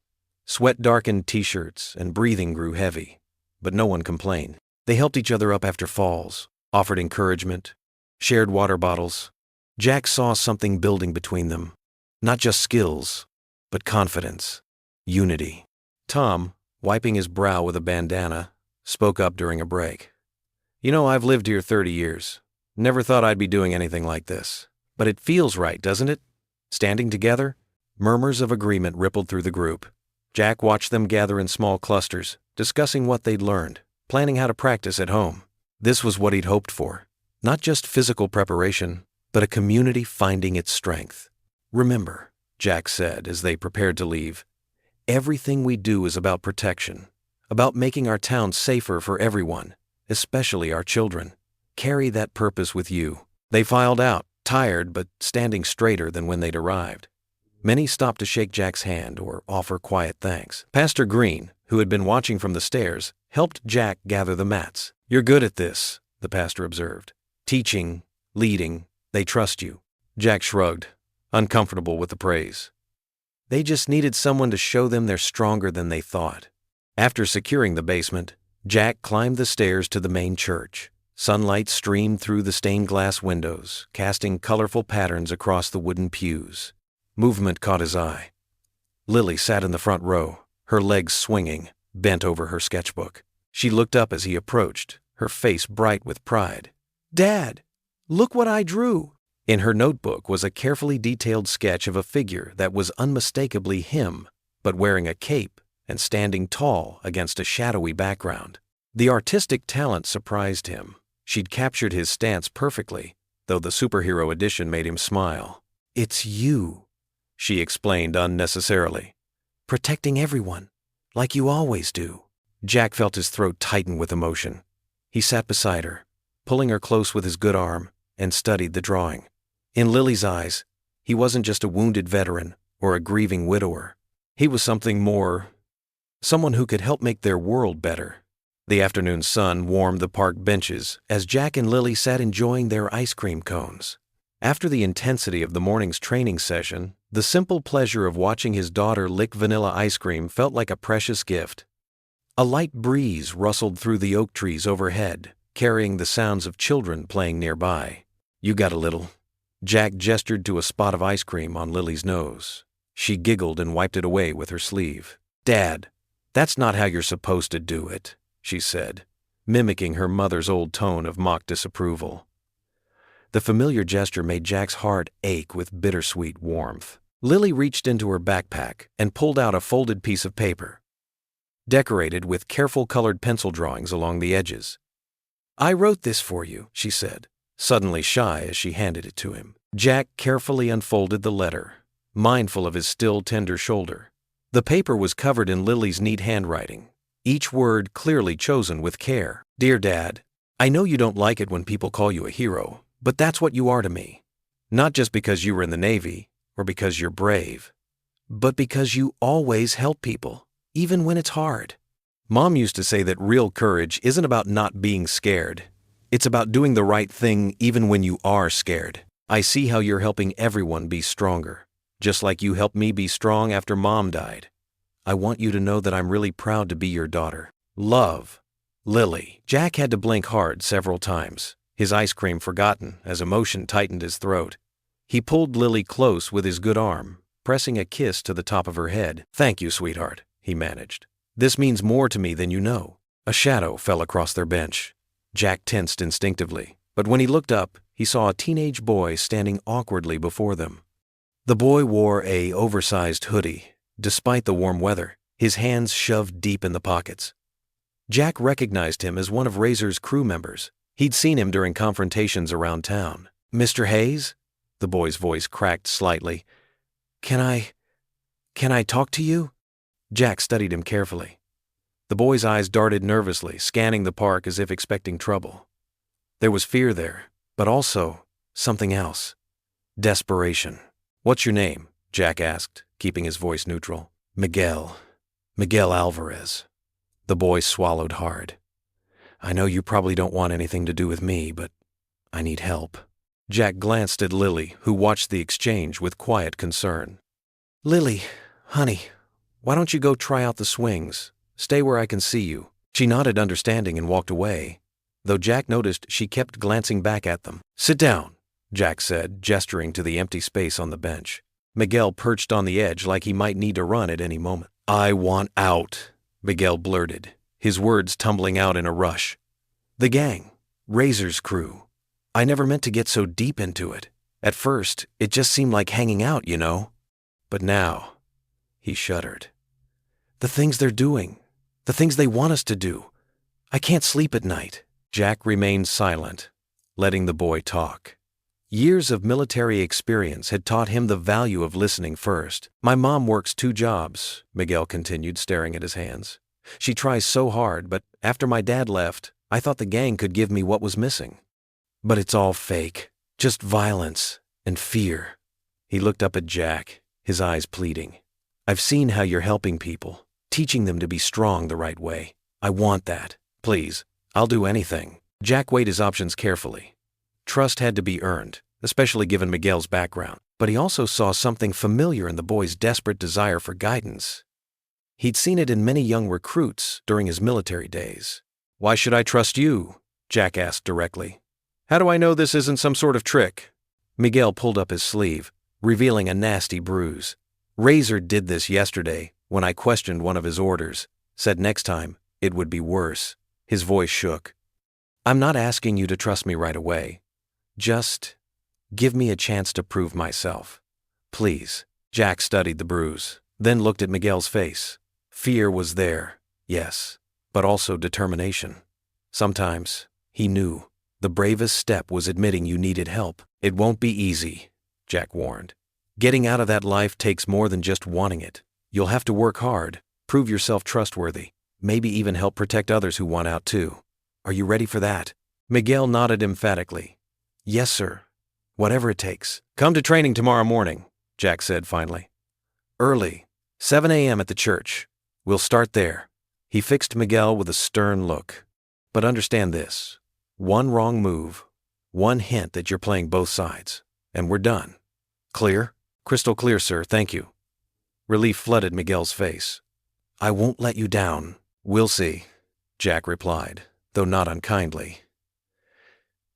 S1: Sweat darkened t-shirts and breathing grew heavy, but no one complained. They helped each other up after falls, offered encouragement, shared water bottles. Jack saw something building between them. Not just skills, but confidence, unity. Tom, wiping his brow with a bandana, spoke up during a break. You know, I've lived here 30 years. Never thought I'd be doing anything like this. But it feels right, doesn't it? Standing together? Murmurs of agreement rippled through the group. Jack watched them gather in small clusters, discussing what they'd learned, planning how to practice at home. This was what he'd hoped for. Not just physical preparation, but a community finding its strength. Remember, Jack said as they prepared to leave, everything we do is about protection, about making our town safer for everyone, especially our children. Carry that purpose with you. They filed out, tired but standing straighter than when they'd arrived. Many stopped to shake Jack's hand or offer quiet thanks. Pastor Green, who had been watching from the stairs, helped Jack gather the mats. You're good at this, the pastor observed. Teaching, leading, they trust you. Jack shrugged, uncomfortable with the praise. They just needed someone to show them they're stronger than they thought. After securing the basement, Jack climbed the stairs to the main church. Sunlight streamed through the stained glass windows, casting colorful patterns across the wooden pews. Movement caught his eye. Lily sat in the front row, her legs swinging, bent over her sketchbook. She looked up as he approached, her face bright with pride. Dad, look what I drew! In her notebook was a carefully detailed sketch of a figure that was unmistakably him, but wearing a cape and standing tall against a shadowy background. The artistic talent surprised him. She'd captured his stance perfectly, though the superhero edition made him smile. It's you, she explained unnecessarily. Protecting everyone, like you always do. Jack felt his throat tighten with emotion. He sat beside her, pulling her close with his good arm, and studied the drawing. In Lily's eyes, he wasn't just a wounded veteran or a grieving widower. He was something more, someone who could help make their world better. The afternoon sun warmed the park benches as Jack and Lily sat enjoying their ice cream cones. After the intensity of the morning's training session, the simple pleasure of watching his daughter lick vanilla ice cream felt like a precious gift. A light breeze rustled through the oak trees overhead, carrying the sounds of children playing nearby. You got a little. Jack gestured to a spot of ice cream on Lily's nose. She giggled and wiped it away with her sleeve. Dad, that's not how you're supposed to do it, she said, mimicking her mother's old tone of mock disapproval. The familiar gesture made Jack's heart ache with bittersweet warmth. Lily reached into her backpack and pulled out a folded piece of paper, decorated with careful colored pencil drawings along the edges. I wrote this for you, she said, suddenly shy as she handed it to him. Jack carefully unfolded the letter, mindful of his still tender shoulder. The paper was covered in Lily's neat handwriting, each word clearly chosen with care. Dear Dad, I know you don't like it when people call you a hero, but that's what you are to me. Not just because you were in the Navy, or because you're brave, but because you always help people, even when it's hard. Mom used to say that real courage isn't about not being scared. It's about doing the right thing even when you are scared. I see how you're helping everyone be stronger, just like you helped me be strong after Mom died. I want you to know that I'm really proud to be your daughter. Love, Lily. Jack had to blink hard several times, his ice cream forgotten as emotion tightened his throat. He pulled Lily close with his good arm, pressing a kiss to the top of her head. Thank you, sweetheart, he managed. This means more to me than you know." A shadow fell across their bench. Jack tensed instinctively, but when he looked up, he saw a teenage boy standing awkwardly before them. The boy wore an oversized hoodie, despite the warm weather, his hands shoved deep in the pockets. Jack recognized him as one of Razor's crew members. He'd seen him during confrontations around town. "Mr. Hayes?" The boy's voice cracked slightly. Can I talk to you?" Jack studied him carefully. The boy's eyes darted nervously, scanning the park as if expecting trouble. There was fear there, but also something else. Desperation. "What's your name?" Jack asked, keeping his voice neutral. Miguel Alvarez." The boy swallowed hard. "I know you probably don't want anything to do with me, but I need help." Jack glanced at Lily, who watched the exchange with quiet concern. "Lily, honey, why don't you go try out the swings? Stay where I can see you." She nodded understanding and walked away, though Jack noticed she kept glancing back at them. "Sit down," Jack said, gesturing to the empty space on the bench. Miguel perched on the edge like he might need to run at any moment. "I want out," Miguel blurted, his words tumbling out in a rush. "The gang, Razor's crew. I never meant to get so deep into it. At first, it just seemed like hanging out, you know. But now," he shuddered. "The things they're doing, the things they want us to do. I can't sleep at night." Jack remained silent, letting the boy talk. Years of military experience had taught him the value of listening first. "My mom works 2 jobs, Miguel continued, staring at his hands. "She tries so hard, but after my dad left, I thought the gang could give me what was missing. But it's all fake, just violence and fear." He looked up at Jack, his eyes pleading. "I've seen how you're helping people, teaching them to be strong the right way. I want that. Please, I'll do anything." Jack weighed his options carefully. Trust had to be earned, especially given Miguel's background, but he also saw something familiar in the boy's desperate desire for guidance. He'd seen it in many young recruits during his military days. "Why should I trust you?" Jack asked directly. "How do I know this isn't some sort of trick?" Miguel pulled up his sleeve, revealing a nasty bruise. "Razor did this yesterday when I questioned one of his orders. Said next time, it would be worse." His voice shook. "I'm not asking you to trust me right away. Just give me a chance to prove myself. Please." Jack studied the bruise, then looked at Miguel's face. Fear was there, yes, but also determination. Sometimes, he knew, the bravest step was admitting you needed help. "It won't be easy," Jack warned. "Getting out of that life takes more than just wanting it. You'll have to work hard, prove yourself trustworthy, maybe even help protect others who want out too. Are you ready for that?" Miguel nodded emphatically. "Yes, sir. Whatever it takes." "Come to training tomorrow morning," Jack said finally. "Early, 7 a.m. at the church. We'll start there." He fixed Miguel with a stern look. "But understand this. One wrong move, one hint that you're playing both sides, and we're done. Clear?" "Crystal clear, sir, thank you." Relief flooded Miguel's face. "I won't let you down." "We'll see," Jack replied, though not unkindly.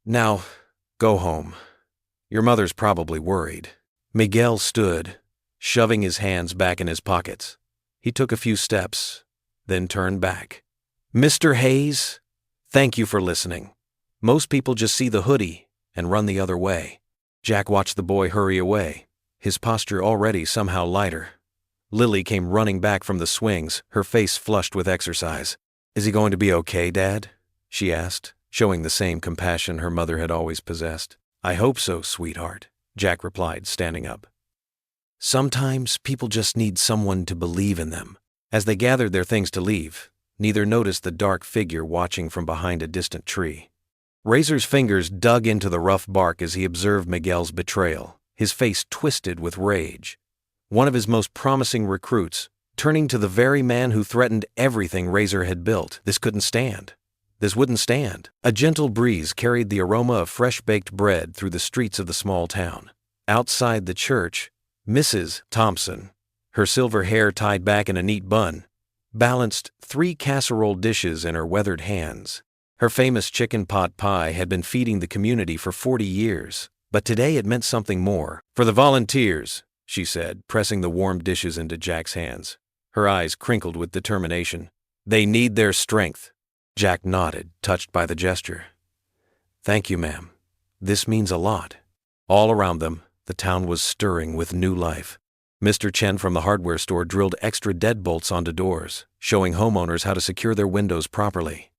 S1: "Now, go home. Your mother's probably worried." Miguel stood, shoving his hands back in his pockets. He took a few steps, then turned back. "Mr. Hayes, thank you for listening. Most people just see the hoodie and run the other way." Jack watched the boy hurry away, his posture already somehow lighter. Lily came running back from the swings, her face flushed with exercise. "Is he going to be okay, Dad?" she asked, showing the same compassion her mother had always possessed. "I hope so, sweetheart," Jack replied, standing up. Sometimes people just need someone to believe in them. As they gathered their things to leave, neither noticed the dark figure watching from behind a distant tree. Razor's fingers dug into the rough bark as he observed Miguel's betrayal, his face twisted with rage. One of his most promising recruits, turning to the very man who threatened everything Razor had built. This couldn't stand. This wouldn't stand. A gentle breeze carried the aroma of fresh-baked bread through the streets of the small town. Outside the church, Mrs. Thompson, her silver hair tied back in a neat bun, balanced 3 casserole dishes in her weathered hands. Her famous chicken pot pie had been feeding the community for 40 years, but today it meant something more. "For the volunteers," she said, pressing the warm dishes into Jack's hands. Her eyes crinkled with determination. "They need their strength." Jack nodded, touched by the gesture. "Thank you, ma'am. This means a lot." All around them, the town was stirring with new life. Mr. Chen from the hardware store drilled extra deadbolts onto doors, showing homeowners how to secure their windows properly.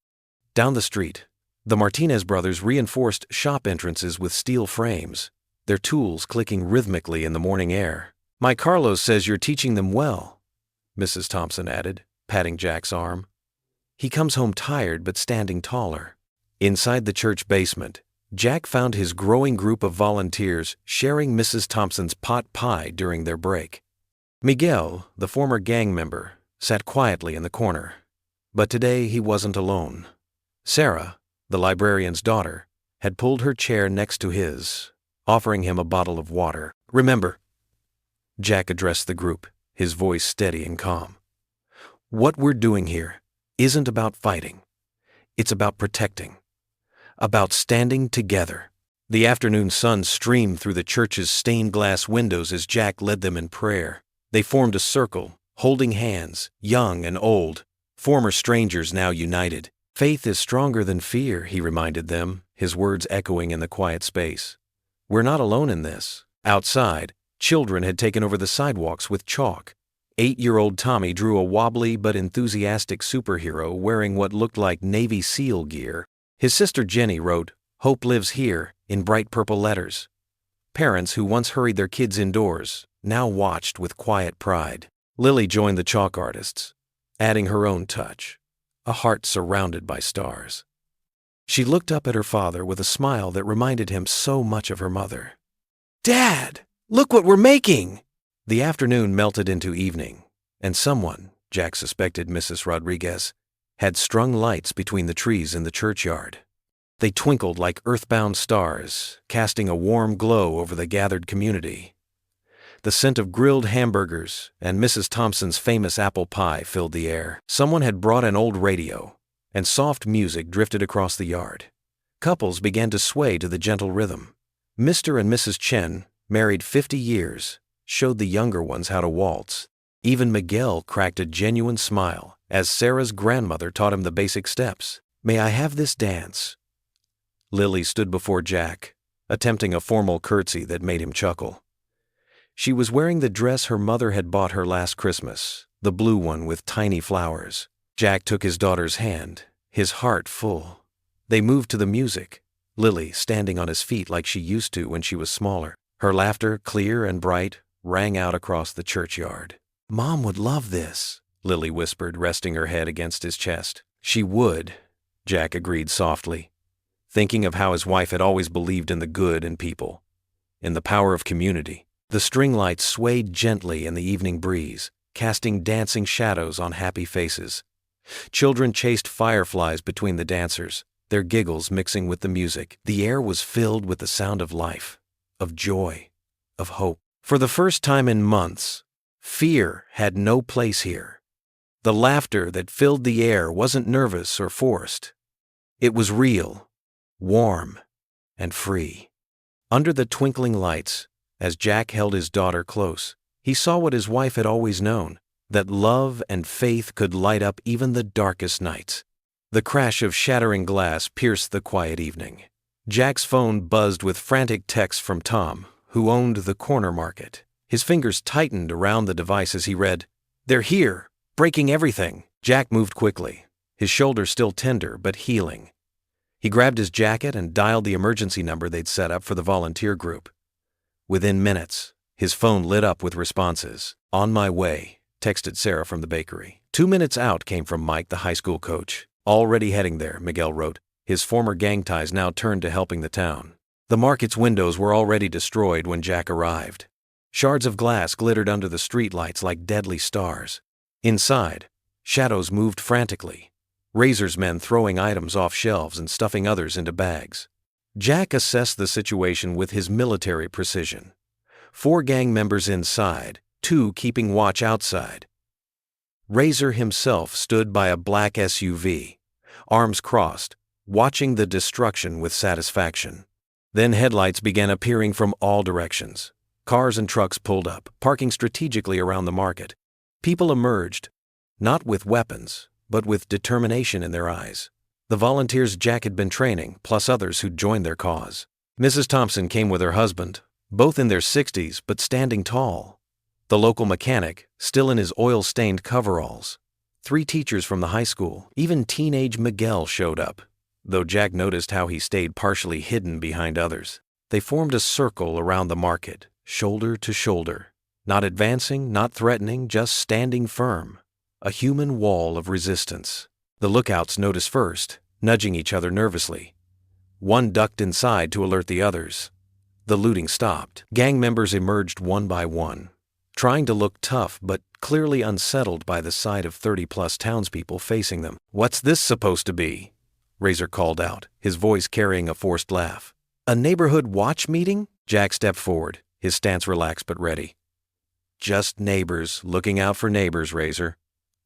S1: Down the street, the Martinez brothers reinforced shop entrances with steel frames, their tools clicking rhythmically in the morning air. "My Carlos says you're teaching them well," Mrs. Thompson added, patting Jack's arm. He comes home tired but standing taller. Inside the church basement, Jack found his growing group of volunteers sharing Mrs. Thompson's pot pie during their break. Miguel, the former gang member, sat quietly in the corner. But today he wasn't alone. Sarah, the librarian's daughter, had pulled her chair next to his, offering him a bottle of water. "Remember," Jack addressed the group, his voice steady and calm. "What we're doing here isn't about fighting. It's about protecting. About standing together." The afternoon sun streamed through the church's stained glass windows as Jack led them in prayer. They formed a circle, holding hands, young and old, former strangers now united. "Faith is stronger than fear," he reminded them, his words echoing in the quiet space. "We're not alone in this." Outside, children had taken over the sidewalks with chalk. 8-year-old Tommy drew a wobbly but enthusiastic superhero wearing what looked like Navy SEAL gear. His sister Jenny wrote, "Hope lives here," in bright purple letters. Parents who once hurried their kids indoors now watched with quiet pride. Lily joined the chalk artists, adding her own touch, a heart surrounded by stars. She looked up at her father with a smile that reminded him so much of her mother. "Dad, look what we're making!" The afternoon melted into evening, and someone, Jack suspected Mrs. Rodriguez, had strung lights between the trees in the churchyard. They twinkled like earthbound stars, casting a warm glow over the gathered community. The scent of grilled hamburgers and Mrs. Thompson's famous apple pie filled the air. Someone had brought an old radio, and soft music drifted across the yard. Couples began to sway to the gentle rhythm. Mr. and Mrs. Chen, married 50 years, showed the younger ones how to waltz. Even Miguel cracked a genuine smile as Sarah's grandmother taught him the basic steps. "May I have this dance?" Lily stood before Jack, attempting a formal curtsy that made him chuckle. She was wearing the dress her mother had bought her last Christmas, the blue one with tiny flowers. Jack took his daughter's hand, his heart full. They moved to the music, Lily standing on his feet like she used to when she was smaller. Her laughter, clear and bright, rang out across the churchyard. "Mom would love this," Lily whispered, resting her head against his chest. "She would," Jack agreed softly, thinking of how his wife had always believed in the good in people, in the power of community. The string lights swayed gently in the evening breeze, casting dancing shadows on happy faces. Children chased fireflies between the dancers, their giggles mixing with the music. The air was filled with the sound of life, of joy, of hope. For the first time in months, fear had no place here. The laughter that filled the air wasn't nervous or forced. It was real, warm, and free. Under the twinkling lights, as Jack held his daughter close, he saw what his wife had always known, that love and faith could light up even the darkest nights. The crash of shattering glass pierced the quiet evening. Jack's phone buzzed with frantic texts from Tom, who owned the corner market. His fingers tightened around the device as he read, "They're here, breaking everything." Jack moved quickly, his shoulders still tender but healing. He grabbed his jacket and dialed the emergency number they'd set up for the volunteer group. Within minutes, his phone lit up with responses. "On my way," texted Sarah from the bakery. 2 minutes out came from Mike, the high school coach. "Already heading there," Miguel wrote, his former gang ties now turned to helping the town. The market's windows were already destroyed when Jack arrived. Shards of glass glittered under the streetlights like deadly stars. Inside, shadows moved frantically, Razor's men throwing items off shelves and stuffing others into bags. Jack assessed the situation with his military precision. 4 gang members inside, 2 keeping watch outside. Razor himself stood by a black SUV, arms crossed, watching the destruction with satisfaction. Then headlights began appearing from all directions. Cars and trucks pulled up, parking strategically around the market. People emerged, not with weapons, but with determination in their eyes. The volunteers Jack had been training, plus others who'd joined their cause. Mrs. Thompson came with her husband, both in their 60s but standing tall. The local mechanic, still in his oil-stained coveralls. 3 teachers from the high school, even teenage Miguel showed up, though Jack noticed how he stayed partially hidden behind others. They formed a circle around the market, shoulder to shoulder, not advancing, not threatening, just standing firm. A human wall of resistance. The lookouts noticed first, nudging each other nervously. One ducked inside to alert the others. The looting stopped. Gang members emerged one by one, trying to look tough but clearly unsettled by the sight of 30-plus townspeople facing them. "What's this supposed to be?" Razor called out, his voice carrying a forced laugh. "A neighborhood watch meeting?" Jack stepped forward, his stance relaxed but ready. "Just neighbors looking out for neighbors, Razor.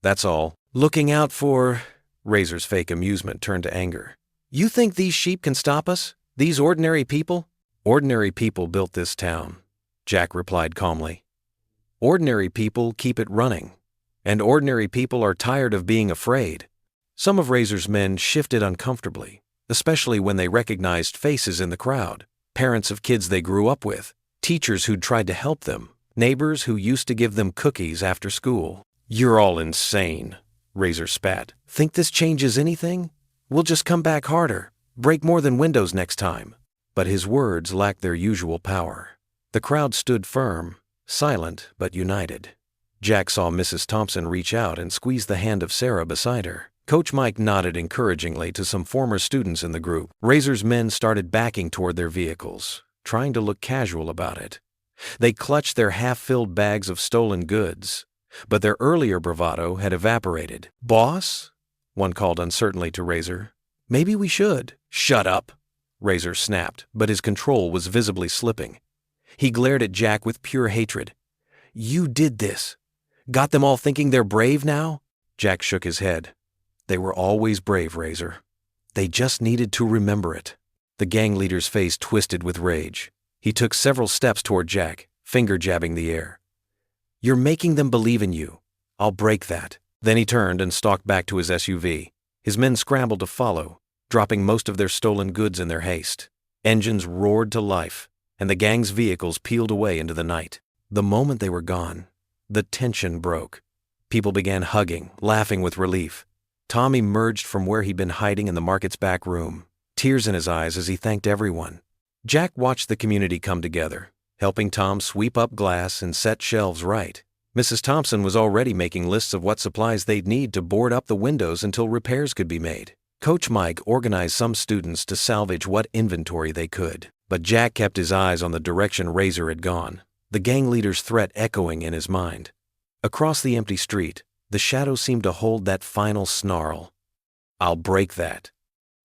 S1: That's all." "Looking out for—" Razor's fake amusement turned to anger. "You think these sheep can stop us? These ordinary people?" "Ordinary people built this town," Jack replied calmly. "Ordinary people keep it running. And ordinary people are tired of being afraid." Some of Razor's men shifted uncomfortably, especially when they recognized faces in the crowd. Parents of kids they grew up with, teachers who'd tried to help them, neighbors who used to give them cookies after school. "You're all insane," Razor spat. "Think this changes anything? We'll just come back harder, break more than windows next time." But his words lacked their usual power. The crowd stood firm, silent but united. Jack saw Mrs. Thompson reach out and squeeze the hand of Sarah beside her. Coach Mike nodded encouragingly to some former students in the group. Razor's men started backing toward their vehicles, trying to look casual about it. They clutched their half-filled bags of stolen goods, but their earlier bravado had evaporated. "Boss?" one called uncertainly to Razor. "Maybe we should." "Shut up," Razor snapped, but his control was visibly slipping. He glared at Jack with pure hatred. "You did this. Got them all thinking they're brave now?" Jack shook his head. "They were always brave, Razor. They just needed to remember it." The gang leader's face twisted with rage. He took several steps toward Jack, finger jabbing the air. "You're making them believe in you. I'll break that." Then he turned and stalked back to his SUV. His men scrambled to follow, dropping most of their stolen goods in their haste. Engines roared to life, and the gang's vehicles peeled away into the night. The moment they were gone, the tension broke. People began hugging, laughing with relief. Tom emerged from where he'd been hiding in the market's back room, tears in his eyes as he thanked everyone. Jack watched the community come together, helping Tom sweep up glass and set shelves right. Mrs. Thompson was already making lists of what supplies they'd need to board up the windows until repairs could be made. Coach Mike organized some students to salvage what inventory they could, but Jack kept his eyes on the direction Razor had gone, the gang leader's threat echoing in his mind. Across the empty street, the shadow seemed to hold that final snarl. "I'll break that."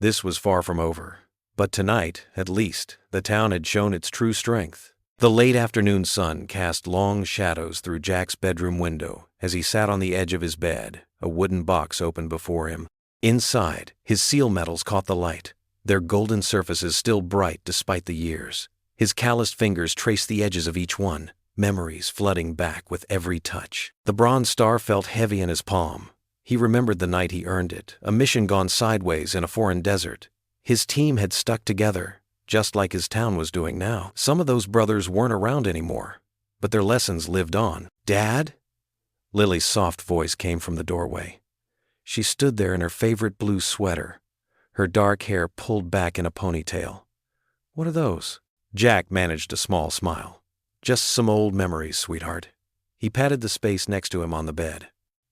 S1: This was far from over, but tonight, at least, the town had shown its true strength. The late afternoon sun cast long shadows through Jack's bedroom window as he sat on the edge of his bed, a wooden box open before him. Inside, his seal medals caught the light, their golden surfaces still bright despite the years. His calloused fingers traced the edges of each one, memories flooding back with every touch. The bronze star felt heavy in his palm. He remembered the night he earned it, a mission gone sideways in a foreign desert. His team had stuck together, just like his town was doing now. Some of those brothers weren't around anymore, but their lessons lived on. "Dad?" Lily's soft voice came from the doorway. She stood there in her favorite blue sweater, her dark hair pulled back in a ponytail. "What are those?" Jack managed a small smile. "Just some old memories, sweetheart." He patted the space next to him on the bed.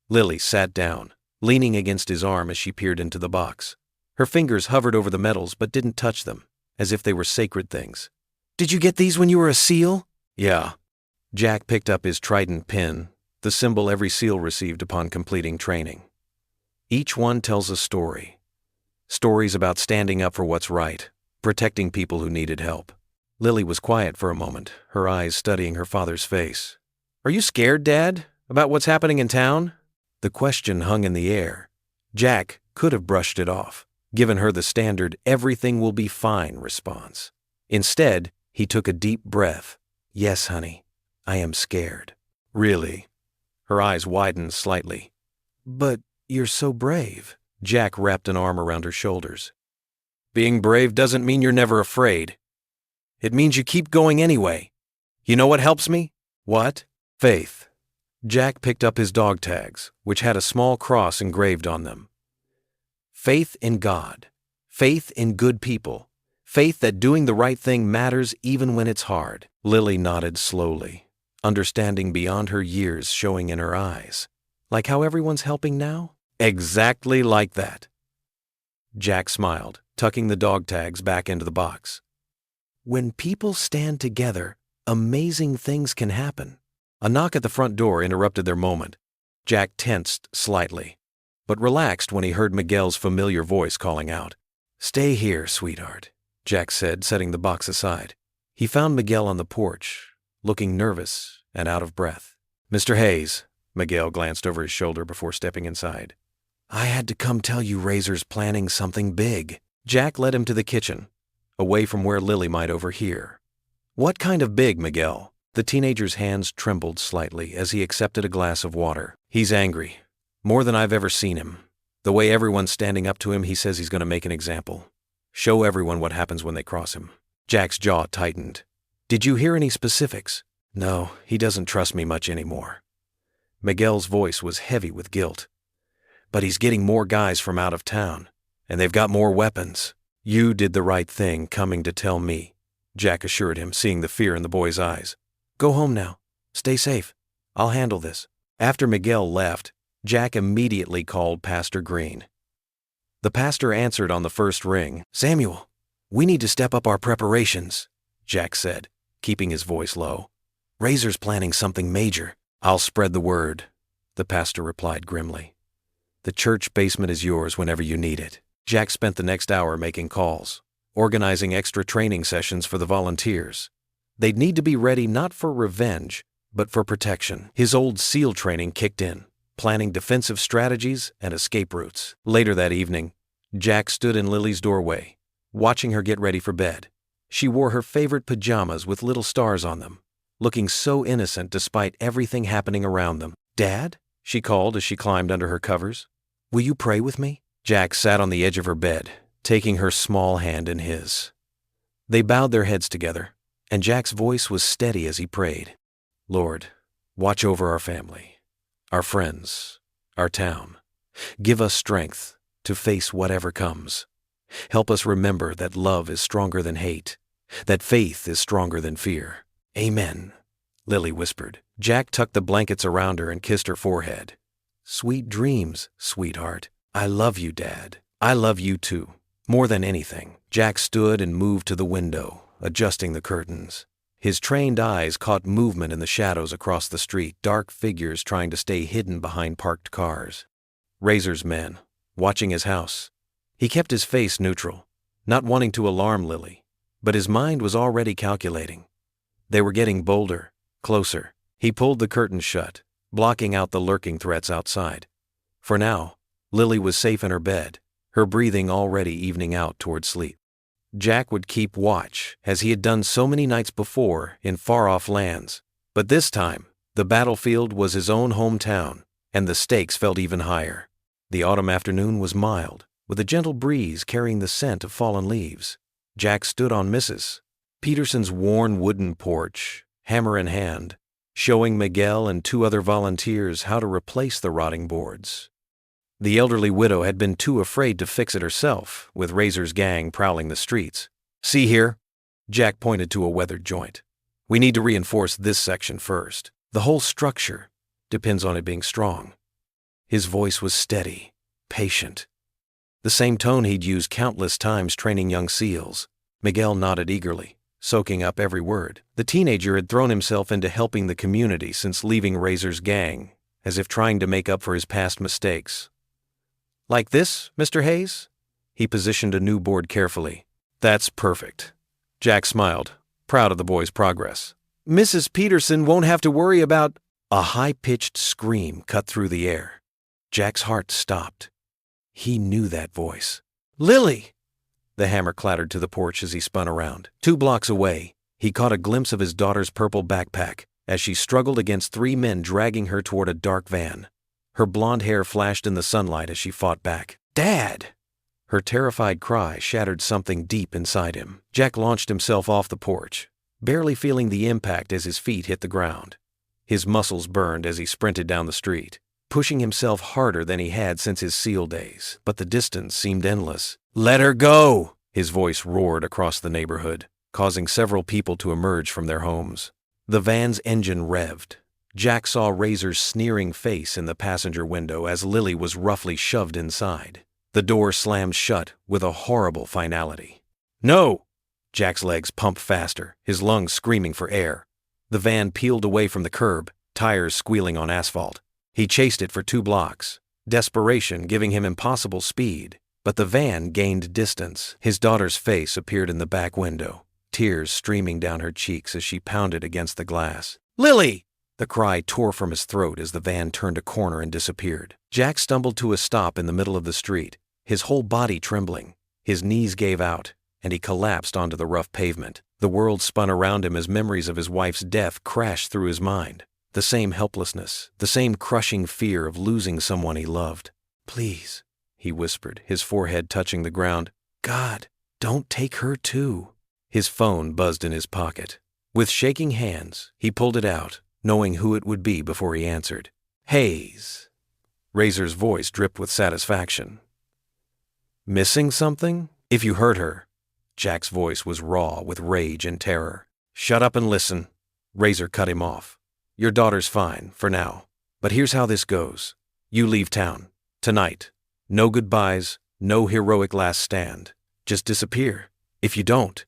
S1: Lily sat down, leaning against his arm as she peered into the box. Her fingers hovered over the medals but didn't touch them, as if they were sacred things. "Did you get these when you were a SEAL?" "Yeah." Jack picked up his trident pin, the symbol every SEAL received upon completing training. Each one tells a story. Stories about standing up for what's right, protecting people who needed help. Lily was quiet for a moment, her eyes studying her father's face. "Are you scared, Dad, about what's happening in town?" The question hung in the air. Jack could have brushed it off, given her the standard "everything will be fine" response. Instead, he took a deep breath. "Yes, honey, I am scared." "Really?" Her eyes widened slightly. "But you're so brave." Jack wrapped an arm around her shoulders. "Being brave doesn't mean you're never afraid. It means you keep going anyway. You know what helps me?" "What?" "Faith." Jack picked up his dog tags, which had a small cross engraved on them. "Faith in God. Faith in good people. Faith that doing the right thing matters even when it's hard." Lily nodded slowly, understanding beyond her years showing in her eyes. "Like how everyone's helping now?" "Exactly like that." Jack smiled, tucking the dog tags back into the box. "When people stand together, amazing things can happen." A knock at the front door interrupted their moment. Jack tensed slightly, but relaxed when he heard Miguel's familiar voice calling out. "Stay here, sweetheart," Jack said, setting the box aside. He found Miguel on the porch, looking nervous and out of breath. "Mr. Hayes," Miguel glanced over his shoulder before stepping inside. "I had to come tell you Razor's planning something big." Jack led him to the kitchen, away from where Lily might overhear. "What kind of big, Miguel?" The teenager's hands trembled slightly as he accepted a glass of water. "He's angry. More than I've ever seen him. The way everyone's standing up to him, he says he's going to make an example. Show everyone what happens when they cross him." Jack's jaw tightened. "Did you hear any specifics?" "No, he doesn't trust me much anymore." Miguel's voice was heavy with guilt. "But he's getting more guys from out of town, and they've got more weapons." "You did the right thing coming to tell me," Jack assured him, seeing the fear in the boy's eyes. "Go home now. Stay safe. I'll handle this." After Miguel left, Jack immediately called Pastor Green. The pastor answered on the first ring. "Samuel, we need to step up our preparations," Jack said, keeping his voice low. "Razor's planning something major." "I'll spread the word," the pastor replied grimly. "The church basement is yours whenever you need it." Jack spent the next hour making calls, organizing extra training sessions for the volunteers. They'd need to be ready not for revenge, but for protection. His old SEAL training kicked in, planning defensive strategies and escape routes. Later that evening, Jack stood in Lily's doorway, watching her get ready for bed. She wore her favorite pajamas with little stars on them, looking so innocent despite everything happening around them. "Dad?" she called as she climbed under her covers. "Will you pray with me?" Jack sat on the edge of her bed, taking her small hand in his. They bowed their heads together, and Jack's voice was steady as he prayed. "Lord, watch over our family, our friends, our town. Give us strength to face whatever comes. Help us remember that love is stronger than hate, that faith is stronger than fear. Amen," Lily whispered. Jack tucked the blankets around her and kissed her forehead. "Sweet dreams, sweetheart. I love you, Dad. I love you too, more than anything." Jack stood and moved to the window, adjusting the curtains. His trained eyes caught movement in the shadows across the street, dark figures trying to stay hidden behind parked cars. Razor's men, watching his house. He kept his face neutral, not wanting to alarm Lily, but his mind was already calculating. They were getting bolder, closer. He pulled the curtains shut, blocking out the lurking threats outside. For now, Lily was safe in her bed, her breathing already evening out toward sleep. Jack would keep watch, as he had done so many nights before in far-off lands. But this time, the battlefield was his own hometown, and the stakes felt even higher. The autumn afternoon was mild, with a gentle breeze carrying the scent of fallen leaves. Jack stood on Mrs. Peterson's worn wooden porch, hammer in hand, showing Miguel and 2 other volunteers how to replace the rotting boards. The elderly widow had been too afraid to fix it herself, with Razor's gang prowling the streets. "See here?" Jack pointed to a weathered joint. "We need to reinforce this section first. The whole structure depends on it being strong." His voice was steady, patient. The same tone he'd used countless times training young SEALs. Miguel nodded eagerly, soaking up every word. The teenager had thrown himself into helping the community since leaving Razor's gang, as if trying to make up for his past mistakes. "Like this, Mr. Hayes?" He positioned a new board carefully. "That's perfect." Jack smiled, proud of the boy's progress. "Mrs. Peterson won't have to worry about—" A high-pitched scream cut through the air. Jack's heart stopped. He knew that voice. "Lily!" The hammer clattered to the porch as he spun around. 2 blocks away, he caught a glimpse of his daughter's purple backpack as she struggled against 3 men dragging her toward a dark van. Her blonde hair flashed in the sunlight as she fought back. "Dad!" Her terrified cry shattered something deep inside him. Jack launched himself off the porch, barely feeling the impact as his feet hit the ground. His muscles burned as he sprinted down the street, pushing himself harder than he had since his SEAL days, but the distance seemed endless. "Let her go!" His voice roared across the neighborhood, causing several people to emerge from their homes. The van's engine revved. Jack saw Razor's sneering face in the passenger window as Lily was roughly shoved inside. The door slammed shut with a horrible finality. "No!" Jack's legs pumped faster, his lungs screaming for air. The van peeled away from the curb, tires squealing on asphalt. He chased it for 2 blocks, desperation giving him impossible speed, but the van gained distance. His daughter's face appeared in the back window, tears streaming down her cheeks as she pounded against the glass. "Lily!" The cry tore from his throat as the van turned a corner and disappeared. Jack stumbled to a stop in the middle of the street, his whole body trembling. His knees gave out, and he collapsed onto the rough pavement. The world spun around him as memories of his wife's death crashed through his mind. The same helplessness, the same crushing fear of losing someone he loved. "Please," he whispered, his forehead touching the ground. "God, don't take her too." His phone buzzed in his pocket. With shaking hands, he pulled it out, knowing who it would be before he answered. "Hayes." Razor's voice dripped with satisfaction. "Missing something? If you hurt her." Jack's voice was raw with rage and terror. "Shut up and listen." Razor cut him off. "Your daughter's fine, for now. But here's how this goes. You leave town. Tonight. No goodbyes, no heroic last stand. Just disappear. If you don't."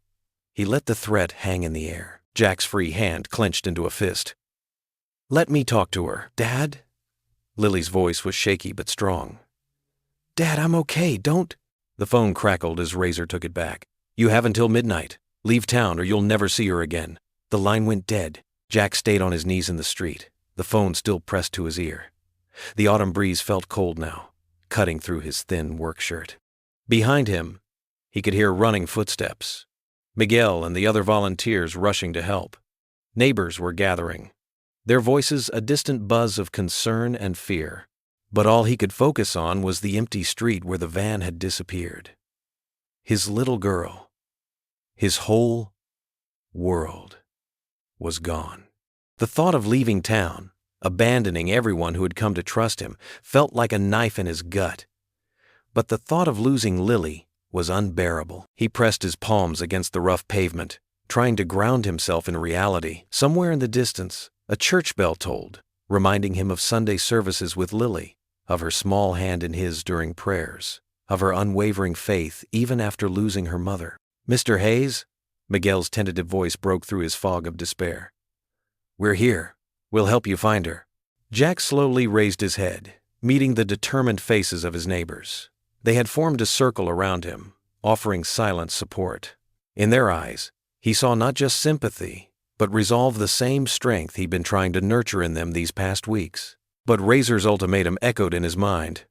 S1: He let the threat hang in the air. Jack's free hand clenched into a fist. "Let me talk to her." "Dad?" Lily's voice was shaky but strong. "Dad, I'm okay, don't—" The phone crackled as Razor took it back. "You have until midnight. Leave town or you'll never see her again." The line went dead. Jack stayed on his knees in the street, the phone still pressed to his ear. The autumn breeze felt cold now, cutting through his thin work shirt. Behind him, he could hear running footsteps. Miguel and the other volunteers rushing to help. Neighbors were gathering, their voices a distant buzz of concern and fear. But all he could focus on was the empty street where the van had disappeared. His little girl, his whole world, was gone. The thought of leaving town, abandoning everyone who had come to trust him, felt like a knife in his gut. But the thought of losing Lily was unbearable. He pressed his palms against the rough pavement, trying to ground himself in reality. Somewhere in the distance, a church bell tolled, reminding him of Sunday services with Lily, of her small hand in his during prayers, of her unwavering faith even after losing her mother. "Mr. Hayes?" Miguel's tentative voice broke through his fog of despair. "We're here. We'll help you find her." Jack slowly raised his head, meeting the determined faces of his neighbors. They had formed a circle around him, offering silent support. In their eyes, he saw not just sympathy, but resolve, the same strength he'd been trying to nurture in them these past weeks. But Razor's ultimatum echoed in his mind.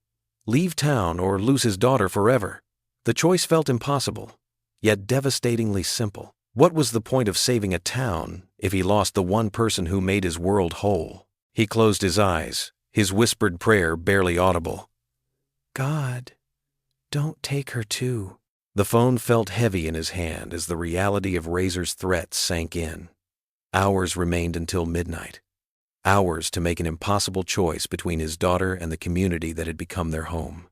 S1: Leave town or lose his daughter forever. The choice felt impossible, yet devastatingly simple. What was the point of saving a town if he lost the one person who made his world whole? He closed his eyes, his whispered prayer barely audible. "God, don't take her too." The phone felt heavy in his hand as the reality of Razor's threat sank in. Hours remained until midnight. Hours to make an impossible choice between his daughter and the community that had become their home.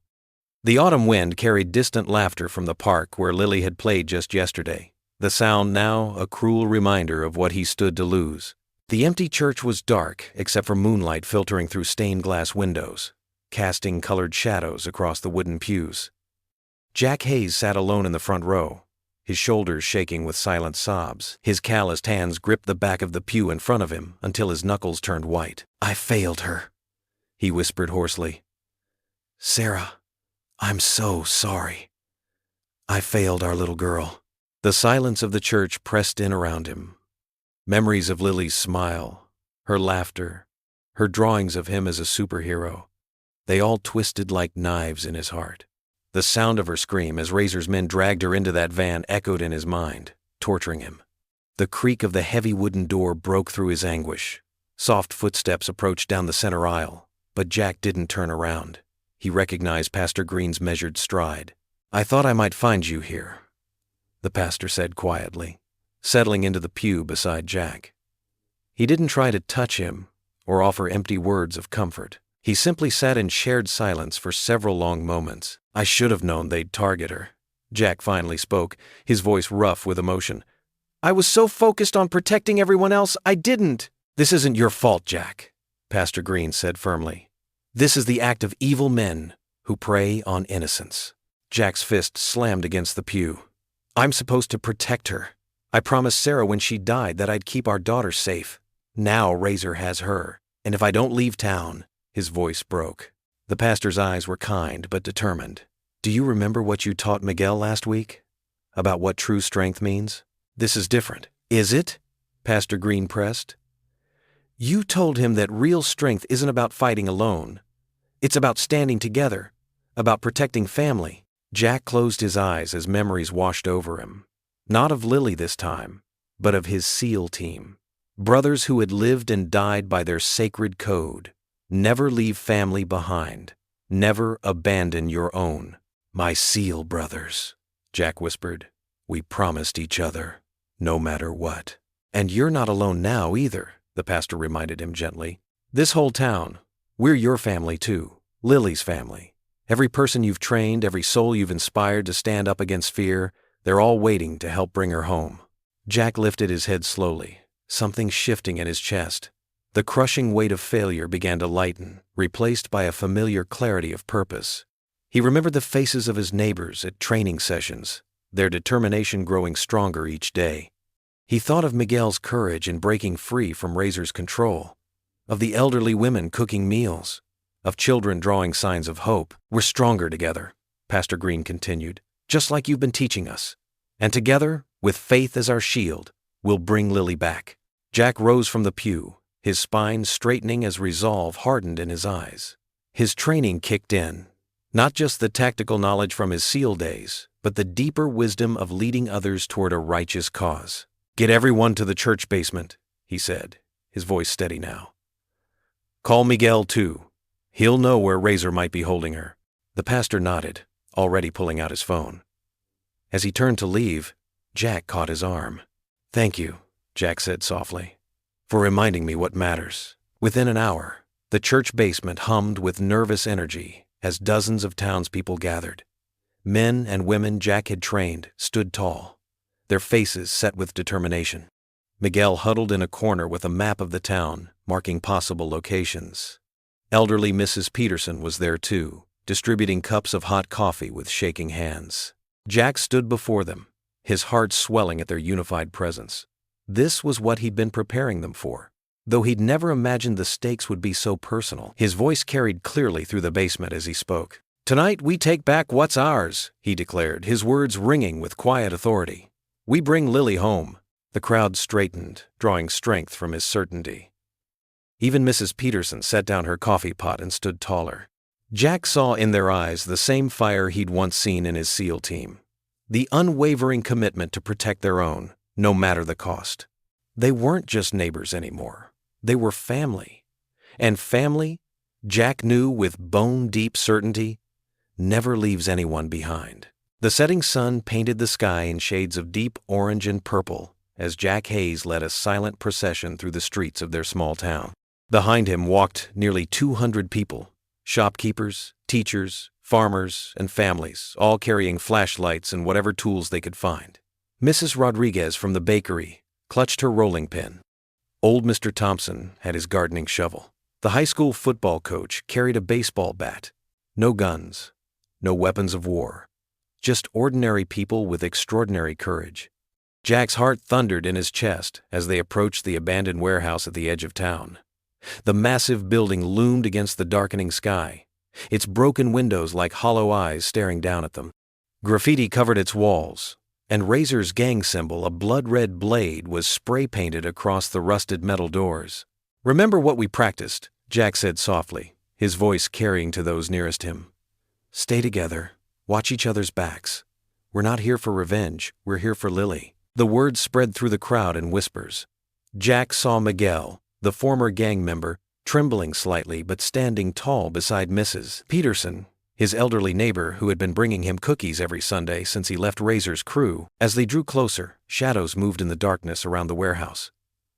S1: The autumn wind carried distant laughter from the park where Lily had played just yesterday, the sound now a cruel reminder of what he stood to lose. The empty church was dark except for moonlight filtering through stained glass windows, casting colored shadows across the wooden pews. Jack Hayes sat alone in the front row, his shoulders shaking with silent sobs. His calloused hands gripped the back of the pew in front of him until his knuckles turned white. "I failed her," he whispered hoarsely. "Sarah, I'm so sorry. I failed our little girl." The silence of the church pressed in around him. Memories of Lily's smile, her laughter, her drawings of him as a superhero, they all twisted like knives in his heart. The sound of her scream as Razor's men dragged her into that van echoed in his mind, torturing him. The creak of the heavy wooden door broke through his anguish, Soft footsteps approached down the center aisle, but Jack didn't turn around. He recognized Pastor Green's measured stride. "I thought I might find you here," the pastor said quietly, settling into the pew beside Jack. He didn't try to touch him or offer empty words of comfort. He simply sat in shared silence for several long moments. "I should have known they'd target her," Jack finally spoke, his voice rough with emotion. "I was so focused on protecting everyone else, I didn't." "This isn't your fault, Jack," Pastor Green said firmly. "This is the act of evil men who prey on innocents." Jack's fist slammed against the pew. "I'm supposed to protect her. I promised Sarah when she died that I'd keep our daughter safe. Now Razor has her, and if I don't leave town," his voice broke. The pastor's eyes were kind but determined. "Do you remember what you taught Miguel last week? About what true strength means? This is different." "Is it?" Pastor Green pressed. "You told him that real strength isn't about fighting alone. It's about standing together, about protecting family." Jack closed his eyes as memories washed over him. Not of Lily this time, but of his SEAL team. Brothers who had lived and died by their sacred code. Never leave family behind. Never abandon your own. "My SEAL brothers," Jack whispered. "We promised each other, no matter what." "And you're not alone now either," the pastor reminded him gently. "This whole town, we're your family too, Lily's family. Every person you've trained, every soul you've inspired to stand up against fear, they're all waiting to help bring her home." Jack lifted his head slowly, something shifting in his chest. The crushing weight of failure began to lighten, replaced by a familiar clarity of purpose. He remembered the faces of his neighbors at training sessions, their determination growing stronger each day. He thought of Miguel's courage in breaking free from Razor's control, of the elderly women cooking meals, of children drawing signs of hope. "We're stronger together," Pastor Green continued, "just like you've been teaching us. And together, with faith as our shield, we'll bring Lily back." Jack rose from the pew, his spine straightening as resolve hardened in his eyes. His training kicked in, not just the tactical knowledge from his SEAL days, but the deeper wisdom of leading others toward a righteous cause. "Get everyone to the church basement," he said, his voice steady now. "Call Miguel too. He'll know where Razor might be holding her." The pastor nodded, already pulling out his phone. As he turned to leave, Jack caught his arm. "Thank you," Jack said softly, "for reminding me what matters." Within an hour, the church basement hummed with nervous energy as dozens of townspeople gathered. Men and women Jack had trained stood tall, their faces set with determination. Miguel huddled in a corner with a map of the town, marking possible locations. Elderly Mrs. Peterson was there too, distributing cups of hot coffee with shaking hands. Jack stood before them, his heart swelling at their unified presence. This was what he'd been preparing them for. Though he'd never imagined the stakes would be so personal, his voice carried clearly through the basement as he spoke. "Tonight we take back what's ours," he declared, his words ringing with quiet authority. "We bring Lily home." The crowd straightened, drawing strength from his certainty. Even Mrs. Peterson set down her coffee pot and stood taller. Jack saw in their eyes the same fire he'd once seen in his SEAL team. The unwavering commitment to protect their own, no matter the cost. They weren't just neighbors anymore. They were family. And family, Jack knew with bone-deep certainty, never leaves anyone behind. The setting sun painted the sky in shades of deep orange and purple as Jack Hayes led a silent procession through the streets of their small town. Behind him walked nearly 200 people, shopkeepers, teachers, farmers, and families, all carrying flashlights and whatever tools they could find. Mrs. Rodriguez from the bakery clutched her rolling pin. Old Mr. Thompson had his gardening shovel. The high school football coach carried a baseball bat. No guns, no weapons of war, just ordinary people with extraordinary courage. Jack's heart thundered in his chest as they approached the abandoned warehouse at the edge of town. The massive building loomed against the darkening sky, its broken windows like hollow eyes staring down at them. Graffiti covered its walls, and Razor's gang symbol, a blood-red blade, was spray-painted across the rusted metal doors. "Remember what we practiced," Jack said softly, his voice carrying to those nearest him. "Stay together, watch each other's backs. We're not here for revenge, we're here for Lily." The words spread through the crowd in whispers. Jack saw Miguel, the former gang member, trembling slightly but standing tall beside Mrs. Peterson, his elderly neighbor who had been bringing him cookies every Sunday since he left Razor's crew. As they drew closer, shadows moved in the darkness around the warehouse.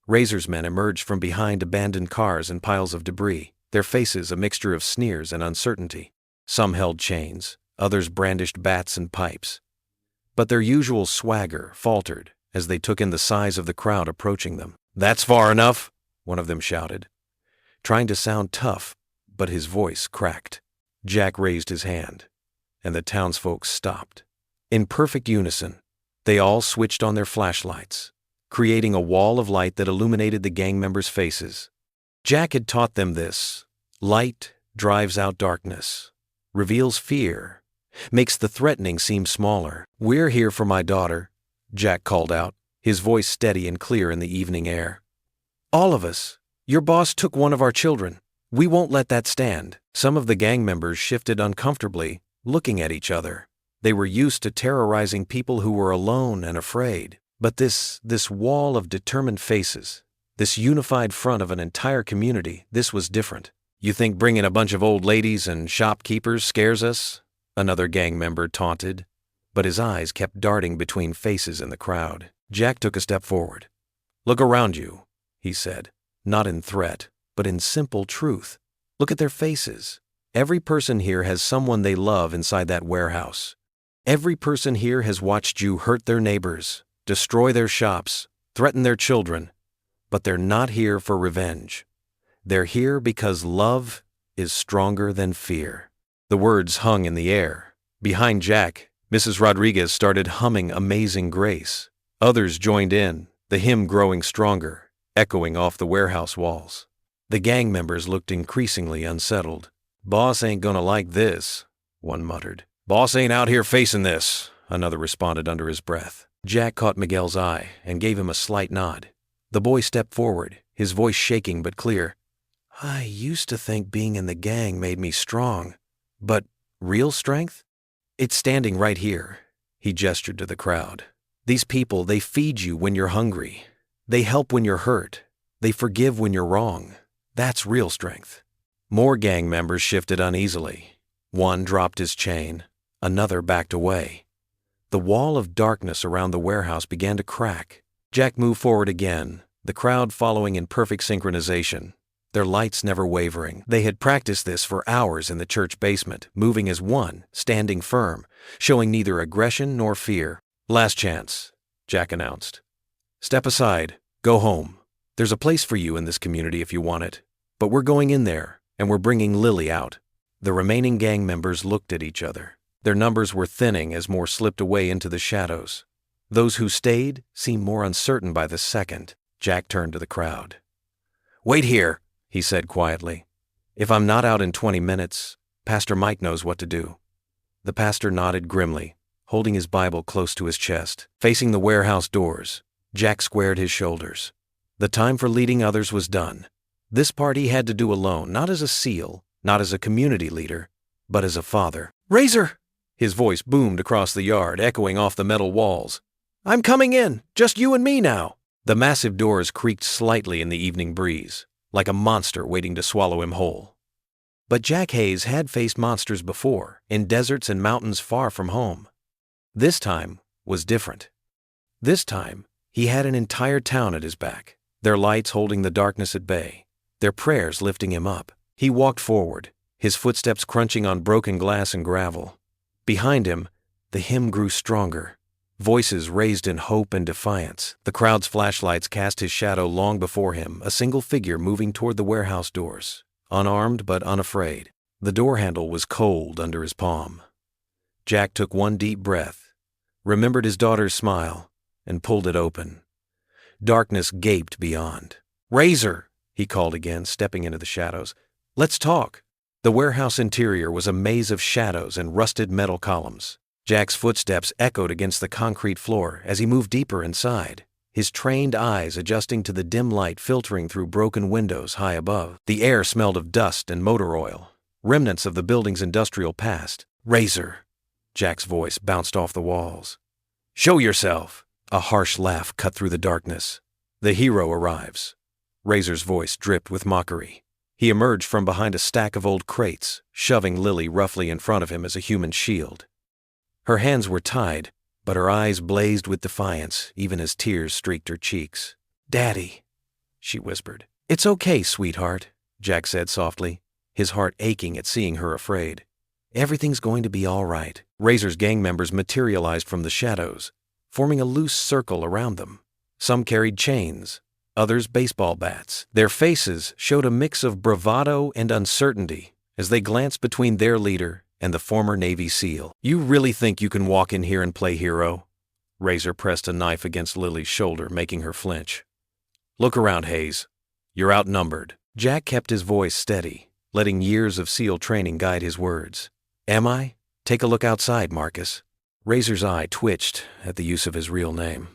S1: Razor's men emerged from behind abandoned cars and piles of debris, their faces a mixture of sneers and uncertainty. Some held chains, others brandished bats and pipes. But their usual swagger faltered as they took in the size of the crowd approaching them. "That's far enough," one of them shouted, trying to sound tough, but his voice cracked. Jack raised his hand, and the townsfolk stopped. In perfect unison, they all switched on their flashlights, creating a wall of light that illuminated the gang members' faces. Jack had taught them this: light drives out darkness, reveals fear, makes the threatening seem smaller. "We're here for my daughter," Jack called out, his voice steady and clear in the evening air. "All of us. Your boss took one of our children. We won't let that stand." Some of the gang members shifted uncomfortably, looking at each other. They were used to terrorizing people who were alone and afraid. But this wall of determined faces, this unified front of an entire community, this was different. "You think bringing a bunch of old ladies and shopkeepers scares us?" another gang member taunted, but his eyes kept darting between faces in the crowd. Jack took a step forward. "Look around you," he said, not in threat, but in simple truth. "Look at their faces. Every person here has someone they love inside that warehouse. Every person here has watched you hurt their neighbors, destroy their shops, threaten their children, but they're not here for revenge. They're here because love is stronger than fear." The words hung in the air. Behind Jack, Mrs. Rodriguez started humming Amazing Grace. Others joined in, the hymn growing stronger, echoing off the warehouse walls. The gang members looked increasingly unsettled. "Boss ain't gonna like this," one muttered. "Boss ain't out here facing this," another responded under his breath. Jack caught Miguel's eye and gave him a slight nod. The boy stepped forward, his voice shaking but clear. "I used to think being in the gang made me strong, but real strength? It's standing right here." He gestured to the crowd. "These people, they feed you when you're hungry. They help when you're hurt. They forgive when you're wrong. That's real strength." More gang members shifted uneasily. One dropped his chain, another backed away. The wall of darkness around the warehouse began to crack. Jack moved forward again, the crowd following in perfect synchronization, their lights never wavering. They had practiced this for hours in the church basement, moving as one, standing firm, showing neither aggression nor fear. "Last chance," Jack announced. "Step aside, go home. There's a place for you in this community if you want it. But we're going in there, and we're bringing Lily out." The remaining gang members looked at each other. Their numbers were thinning as more slipped away into the shadows. Those who stayed seemed more uncertain by the second. Jack turned to the crowd. "Wait here," he said quietly. "If I'm not out in 20 minutes, Pastor Mike knows what to do." The pastor nodded grimly, holding his Bible close to his chest. Facing the warehouse doors, Jack squared his shoulders. The time for leading others was done. This part he had to do alone, not as a SEAL, not as a community leader, but as a father. "Razor!" His voice boomed across the yard, echoing off the metal walls. "I'm coming in, just you and me now." The massive doors creaked slightly in the evening breeze, like a monster waiting to swallow him whole. But Jack Hayes had faced monsters before, in deserts and mountains far from home. This time was different. This time, he had an entire town at his back, their lights holding the darkness at bay, their prayers lifting him up. He walked forward, his footsteps crunching on broken glass and gravel. Behind him, the hymn grew stronger, voices raised in hope and defiance. The crowd's flashlights cast his shadow long before him, a single figure moving toward the warehouse doors, unarmed but unafraid. The door handle was cold under his palm. Jack took one deep breath, remembered his daughter's smile, and pulled it open. Darkness gaped beyond. "Razor!" he called again, stepping into the shadows. "Let's talk." The warehouse interior was a maze of shadows and rusted metal columns. Jack's footsteps echoed against the concrete floor as he moved deeper inside, his trained eyes adjusting to the dim light filtering through broken windows high above. The air smelled of dust and motor oil, remnants of the building's industrial past. "Razor!" Jack's voice bounced off the walls. "Show yourself!" A harsh laugh cut through the darkness. "The hero arrives." Razor's voice dripped with mockery. He emerged from behind a stack of old crates, shoving Lily roughly in front of him as a human shield. Her hands were tied, but her eyes blazed with defiance, even as tears streaked her cheeks. "Daddy," she whispered. "It's okay, sweetheart," Jack said softly, his heart aching at seeing her afraid. "Everything's going to be all right." Razor's gang members materialized from the shadows, forming a loose circle around them. Some carried chains, others baseball bats. Their faces showed a mix of bravado and uncertainty as they glanced between their leader and the former Navy SEAL. "You really think you can walk in here and play hero?" Razor pressed a knife against Lily's shoulder, making her flinch. "Look around, Hayes. You're outnumbered." Jack kept his voice steady, letting years of SEAL training guide his words. "Am I? Take a look outside, Marcus." Razor's eye twitched at the use of his real name.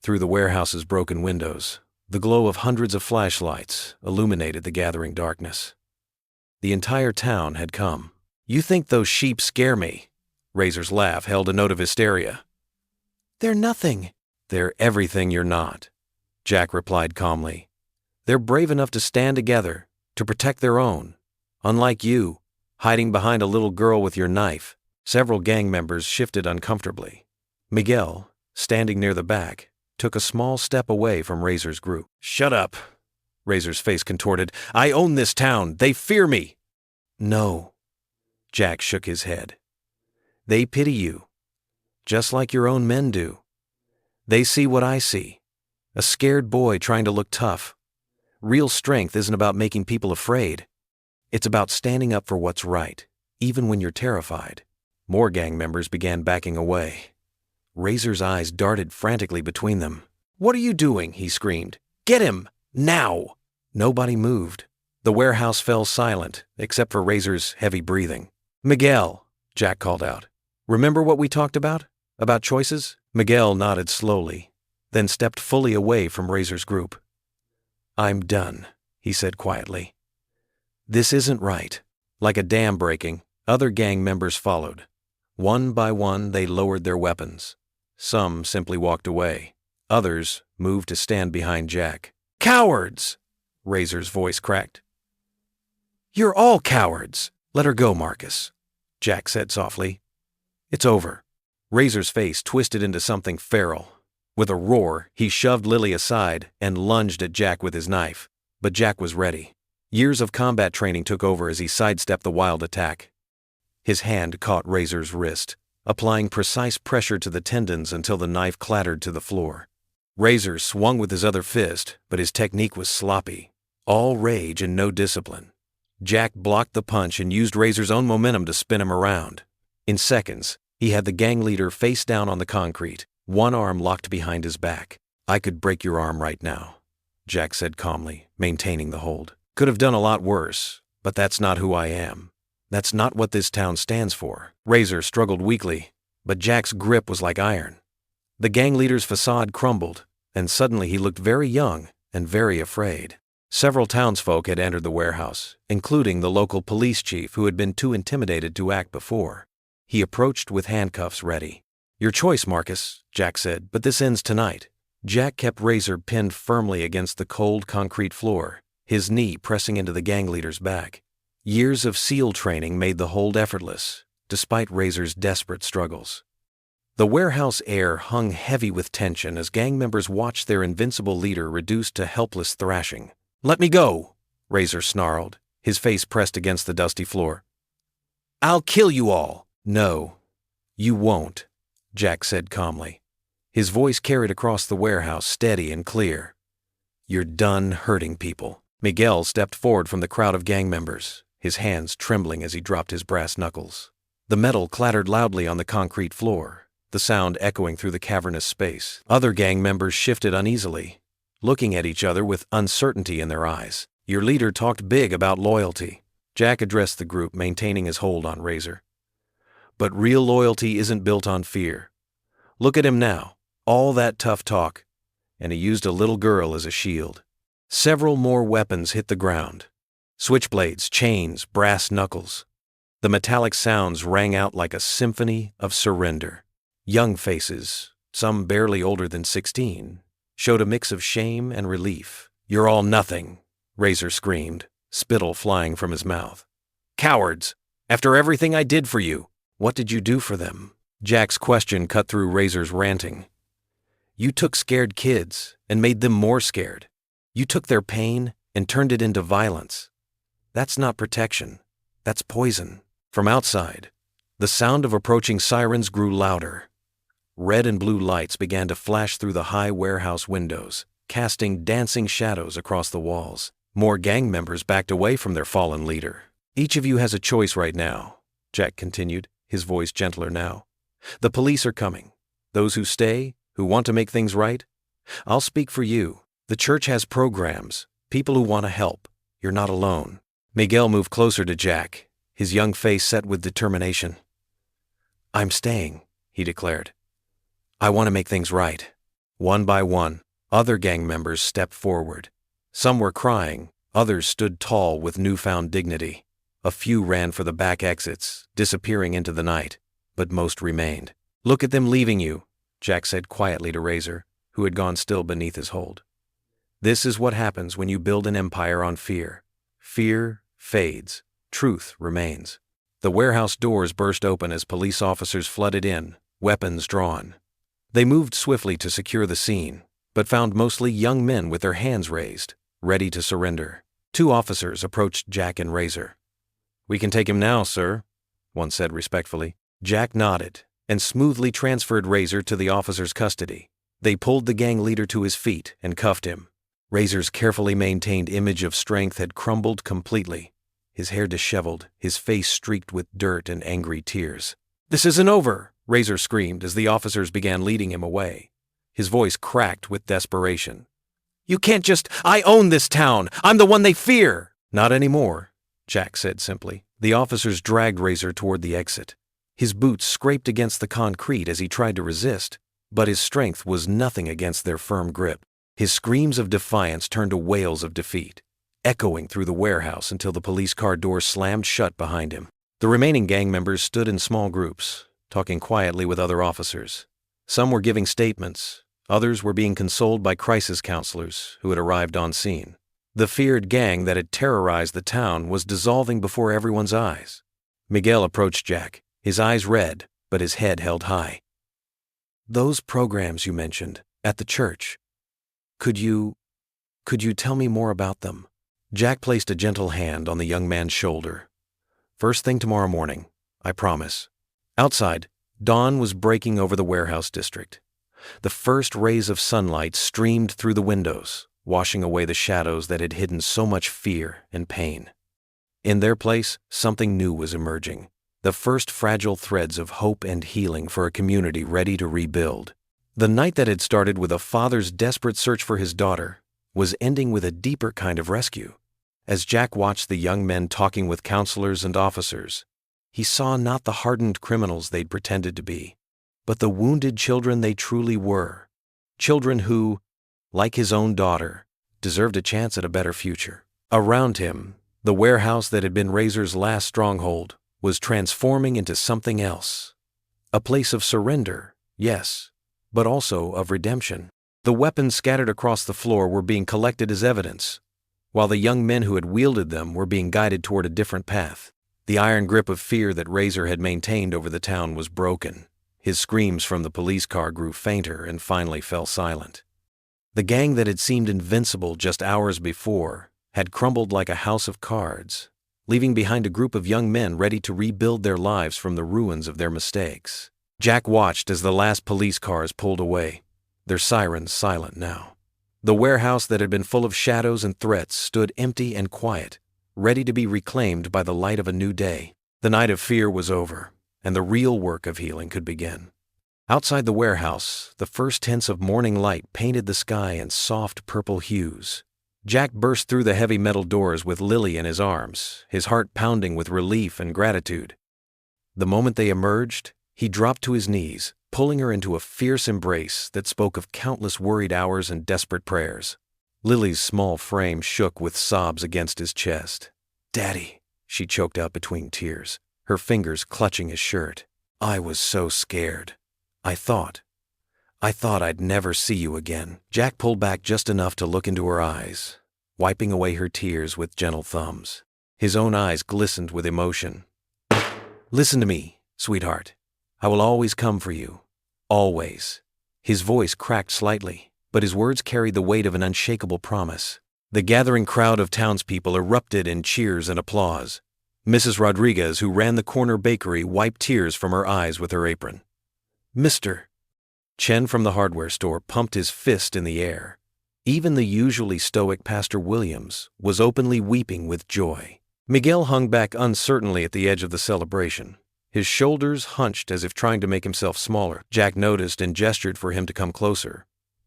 S1: Through the warehouse's broken windows, the glow of hundreds of flashlights illuminated the gathering darkness. The entire town had come. "You think those sheep scare me?" Razor's laugh held a note of hysteria. "They're nothing." "They're everything you're not," Jack replied calmly. "They're brave enough to stand together, to protect their own. Unlike you, hiding behind a little girl with your knife." Several gang members shifted uncomfortably. Miguel, standing near the back, took a small step away from Razor's group. "Shut up," Razor's face contorted. "I own this town. They fear me." "No." Jack shook his head. "They pity you, just like your own men do. They see what I see, a scared boy trying to look tough. Real strength isn't about making people afraid. It's about standing up for what's right, even when you're terrified." More gang members began backing away. Razor's eyes darted frantically between them. "What are you doing?" he screamed. "Get him! Now!" Nobody moved. The warehouse fell silent, except for Razor's heavy breathing. "Miguel," Jack called out. "Remember what we talked about? About choices?" Miguel nodded slowly, then stepped fully away from Razor's group. "I'm done," he said quietly. "This isn't right." Like a dam breaking, other gang members followed. One by one, they lowered their weapons. Some simply walked away. Others moved to stand behind Jack. "Cowards!" Razor's voice cracked. "You're all cowards!" "Let her go, Marcus," Jack said softly. "It's over." Razor's face twisted into something feral. With a roar, he shoved Lily aside and lunged at Jack with his knife. But Jack was ready. Years of combat training took over as he sidestepped the wild attack. His hand caught Razor's wrist, applying precise pressure to the tendons until the knife clattered to the floor. Razor swung with his other fist, but his technique was sloppy. All rage and no discipline. Jack blocked the punch and used Razor's own momentum to spin him around. In seconds, he had the gang leader face down on the concrete, one arm locked behind his back. "I could break your arm right now," Jack said calmly, maintaining the hold. "Could have done a lot worse, but that's not who I am. That's not what this town stands for." Razor struggled weakly, but Jack's grip was like iron. The gang leader's facade crumbled, and suddenly he looked very young and very afraid. Several townsfolk had entered the warehouse, including the local police chief who had been too intimidated to act before. He approached with handcuffs ready. "Your choice, Marcus," Jack said, "but this ends tonight." Jack kept Razor pinned firmly against the cold concrete floor, his knee pressing into the gang leader's back. Years of SEAL training made the hold effortless, despite Razor's desperate struggles. The warehouse air hung heavy with tension as gang members watched their invincible leader reduced to helpless thrashing. "Let me go," Razor snarled, his face pressed against the dusty floor. "I'll kill you all." "No, you won't," Jack said calmly. His voice carried across the warehouse, steady and clear. "You're done hurting people." Miguel stepped forward from the crowd of gang members, his hands trembling as he dropped his brass knuckles. The metal clattered loudly on the concrete floor, the sound echoing through the cavernous space. Other gang members shifted uneasily, looking at each other with uncertainty in their eyes. "Your leader talked big about loyalty." Jack addressed the group, maintaining his hold on Razor. "But real loyalty isn't built on fear. Look at him now, all that tough talk, and he used a little girl as a shield." Several more weapons hit the ground. Switchblades, chains, brass knuckles. The metallic sounds rang out like a symphony of surrender. Young faces, some barely older than 16, showed a mix of shame and relief. "You're all nothing," Razor screamed, spittle flying from his mouth. "Cowards! After everything I did for you, what did you do for them?" Jack's question cut through Razor's ranting. "You took scared kids and made them more scared. You took their pain and turned it into violence. That's not protection. That's poison." From outside, the sound of approaching sirens grew louder. Red and blue lights began to flash through the high warehouse windows, casting dancing shadows across the walls. More gang members backed away from their fallen leader. "Each of you has a choice right now," Jack continued, his voice gentler now. "The police are coming. Those who stay, who want to make things right. I'll speak for you. The church has programs, people who want to help. You're not alone." Miguel moved closer to Jack, his young face set with determination. "I'm staying," he declared. "I want to make things right." One by one, other gang members stepped forward. Some were crying, others stood tall with newfound dignity. A few ran for the back exits, disappearing into the night, but most remained. "Look at them leaving you," Jack said quietly to Razor, who had gone still beneath his hold. "This is what happens when you build an empire on fear. Fear fades, truth remains." The warehouse doors burst open as police officers flooded in, weapons drawn. They moved swiftly to secure the scene, but found mostly young men with their hands raised, ready to surrender. Two officers approached Jack and Razor. "We can take him now, sir," one said respectfully. Jack nodded and smoothly transferred Razor to the officer's custody. They pulled the gang leader to his feet and cuffed him. Razor's carefully maintained image of strength had crumbled completely, his hair disheveled, his face streaked with dirt and angry tears. "This isn't over," Razor screamed as the officers began leading him away. His voice cracked with desperation. "You can't just— I own this town! I'm the one they fear!" "Not anymore," Jack said simply. The officers dragged Razor toward the exit. His boots scraped against the concrete as he tried to resist, but his strength was nothing against their firm grip. His screams of defiance turned to wails of defeat, echoing through the warehouse until the police car door slammed shut behind him. The remaining gang members stood in small groups, talking quietly with other officers. Some were giving statements, others were being consoled by crisis counselors who had arrived on scene. The feared gang that had terrorized the town was dissolving before everyone's eyes. Miguel approached Jack, his eyes red, but his head held high. "Those programs you mentioned, at the church, Could you tell me more about them?" Jack placed a gentle hand on the young man's shoulder. "First thing tomorrow morning, I promise." Outside, dawn was breaking over the warehouse district. The first rays of sunlight streamed through the windows, washing away the shadows that had hidden so much fear and pain. In their place, something new was emerging, the first fragile threads of hope and healing for a community ready to rebuild. The night that had started with a father's desperate search for his daughter was ending with a deeper kind of rescue. As Jack watched the young men talking with counselors and officers, he saw not the hardened criminals they'd pretended to be, but the wounded children they truly were. Children who, like his own daughter, deserved a chance at a better future. Around him, the warehouse that had been Razor's last stronghold was transforming into something else. A place of surrender, yes, but also of redemption. The weapons scattered across the floor were being collected as evidence, while the young men who had wielded them were being guided toward a different path. The iron grip of fear that Razor had maintained over the town was broken. His screams from the police car grew fainter and finally fell silent. The gang that had seemed invincible just hours before had crumbled like a house of cards, leaving behind a group of young men ready to rebuild their lives from the ruins of their mistakes. Jack watched as the last police cars pulled away, their sirens silent now. The warehouse that had been full of shadows and threats stood empty and quiet, ready to be reclaimed by the light of a new day. The night of fear was over, and the real work of healing could begin. Outside the warehouse, the first tints of morning light painted the sky in soft purple hues. Jack burst through the heavy metal doors with Lily in his arms, his heart pounding with relief and gratitude. The moment they emerged, he dropped to his knees, pulling her into a fierce embrace that spoke of countless worried hours and desperate prayers. Lily's small frame shook with sobs against his chest. "Daddy," she choked out between tears, her fingers clutching his shirt. "I was so scared. I thought I thought I'd never see you again." Jack pulled back just enough to look into her eyes, wiping away her tears with gentle thumbs. His own eyes glistened with emotion. "Listen to me, sweetheart. I will always come for you. Always." His voice cracked slightly, but his words carried the weight of an unshakable promise. The gathering crowd of townspeople erupted in cheers and applause. Mrs. Rodriguez, who ran the corner bakery, wiped tears from her eyes with her apron. "Mr." Chen from the hardware store pumped his fist in the air. Even the usually stoic Pastor Williams was openly weeping with joy. Miguel hung back uncertainly at the edge of the celebration, his shoulders hunched as if trying to make himself smaller. Jack noticed and gestured for him to come closer.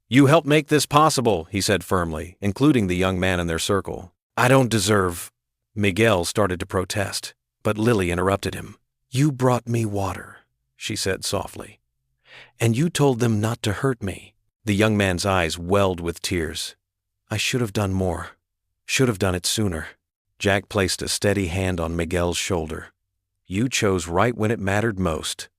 S1: "You helped make this possible," he said firmly, including the young man in their circle. "I don't deserve—" Miguel started to protest, but Lily interrupted him. "You brought me water," she said softly. "And you told them not to hurt me." The young man's eyes welled with tears. "I should have done more. Should have done it sooner." Jack placed a steady hand on Miguel's shoulder. "You chose right when it mattered most.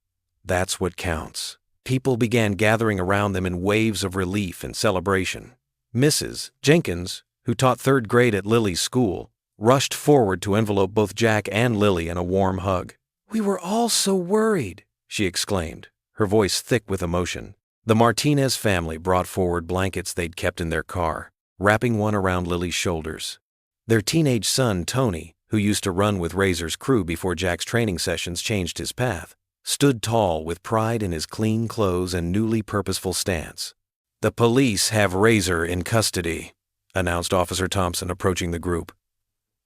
S1: That's what counts." People began gathering around them in waves of relief and celebration. Mrs. Jenkins, who taught 3rd grade at Lily's school, rushed forward to envelope both Jack and Lily in a warm hug. "We were all so worried," she exclaimed, her voice thick with emotion. The Martinez family brought forward blankets they'd kept in their car, wrapping one around Lily's shoulders. Their teenage son, Tony, who used to run with Razor's crew before Jack's training sessions changed his path, stood tall with pride in his clean clothes and newly purposeful stance. "The police have Razor in custody," announced Officer Thompson, approaching the group.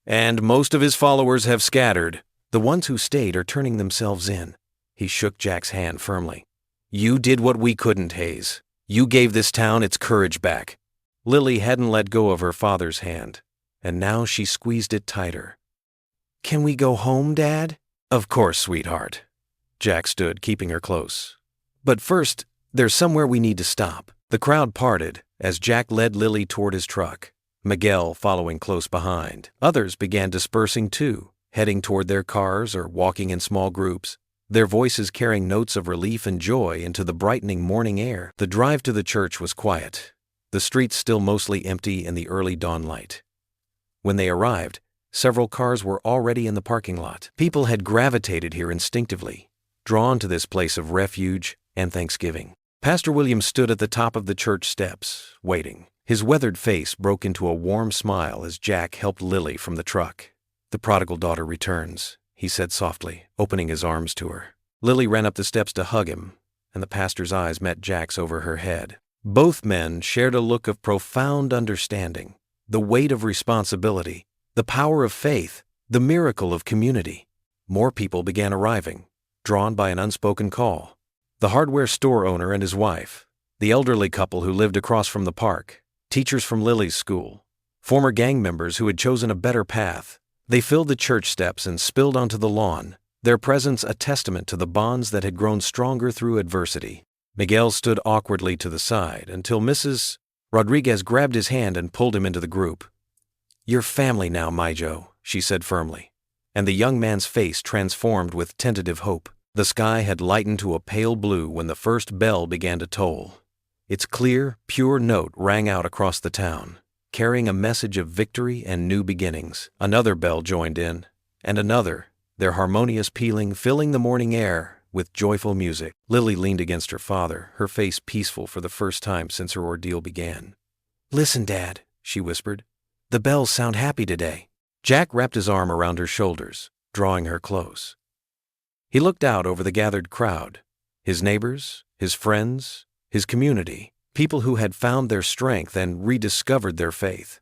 S1: "And most of his followers have scattered. The ones who stayed are turning themselves in." He shook Jack's hand firmly. "You did what we couldn't, Hayes. You gave this town its courage back." Lily hadn't let go of her father's hand, and now she squeezed it tighter. "Can we go home, Dad?" "Of course, sweetheart." Jack stood, keeping her close. "But first, there's somewhere we need to stop." The crowd parted as Jack led Lily toward his truck, Miguel following close behind. Others began dispersing too, heading toward their cars or walking in small groups, their voices carrying notes of relief and joy into the brightening morning air. The drive to the church was quiet, the streets still mostly empty in the early dawn light. When they arrived, several cars were already in the parking lot. People had gravitated here instinctively, drawn to this place of refuge and thanksgiving. Pastor Williams stood at the top of the church steps, waiting. His weathered face broke into a warm smile as Jack helped Lily from the truck. "The prodigal daughter returns," he said softly, opening his arms to her. Lily ran up the steps to hug him, and the pastor's eyes met Jack's over her head. Both men shared a look of profound understanding, the weight of responsibility, the power of faith, the miracle of community. More people began arriving, drawn by an unspoken call. The hardware store owner and his wife, the elderly couple who lived across from the park, teachers from Lily's school, former gang members who had chosen a better path. They filled the church steps and spilled onto the lawn, their presence a testament to the bonds that had grown stronger through adversity. Miguel stood awkwardly to the side until Mrs. Rodriguez grabbed his hand and pulled him into the group. "You're family now, Mijo," she said firmly, and the young man's face transformed with tentative hope. The sky had lightened to a pale blue when the first bell began to toll. Its clear, pure note rang out across the town, carrying a message of victory and new beginnings. Another bell joined in, and another, their harmonious pealing filling the morning air with joyful music. Lily leaned against her father, her face peaceful for the first time since her ordeal began. "Listen, Dad," she whispered. "The bells sound happy today." Jack wrapped his arm around her shoulders, drawing her close. He looked out over the gathered crowd, his neighbors, his friends, his community, people who had found their strength and rediscovered their faith,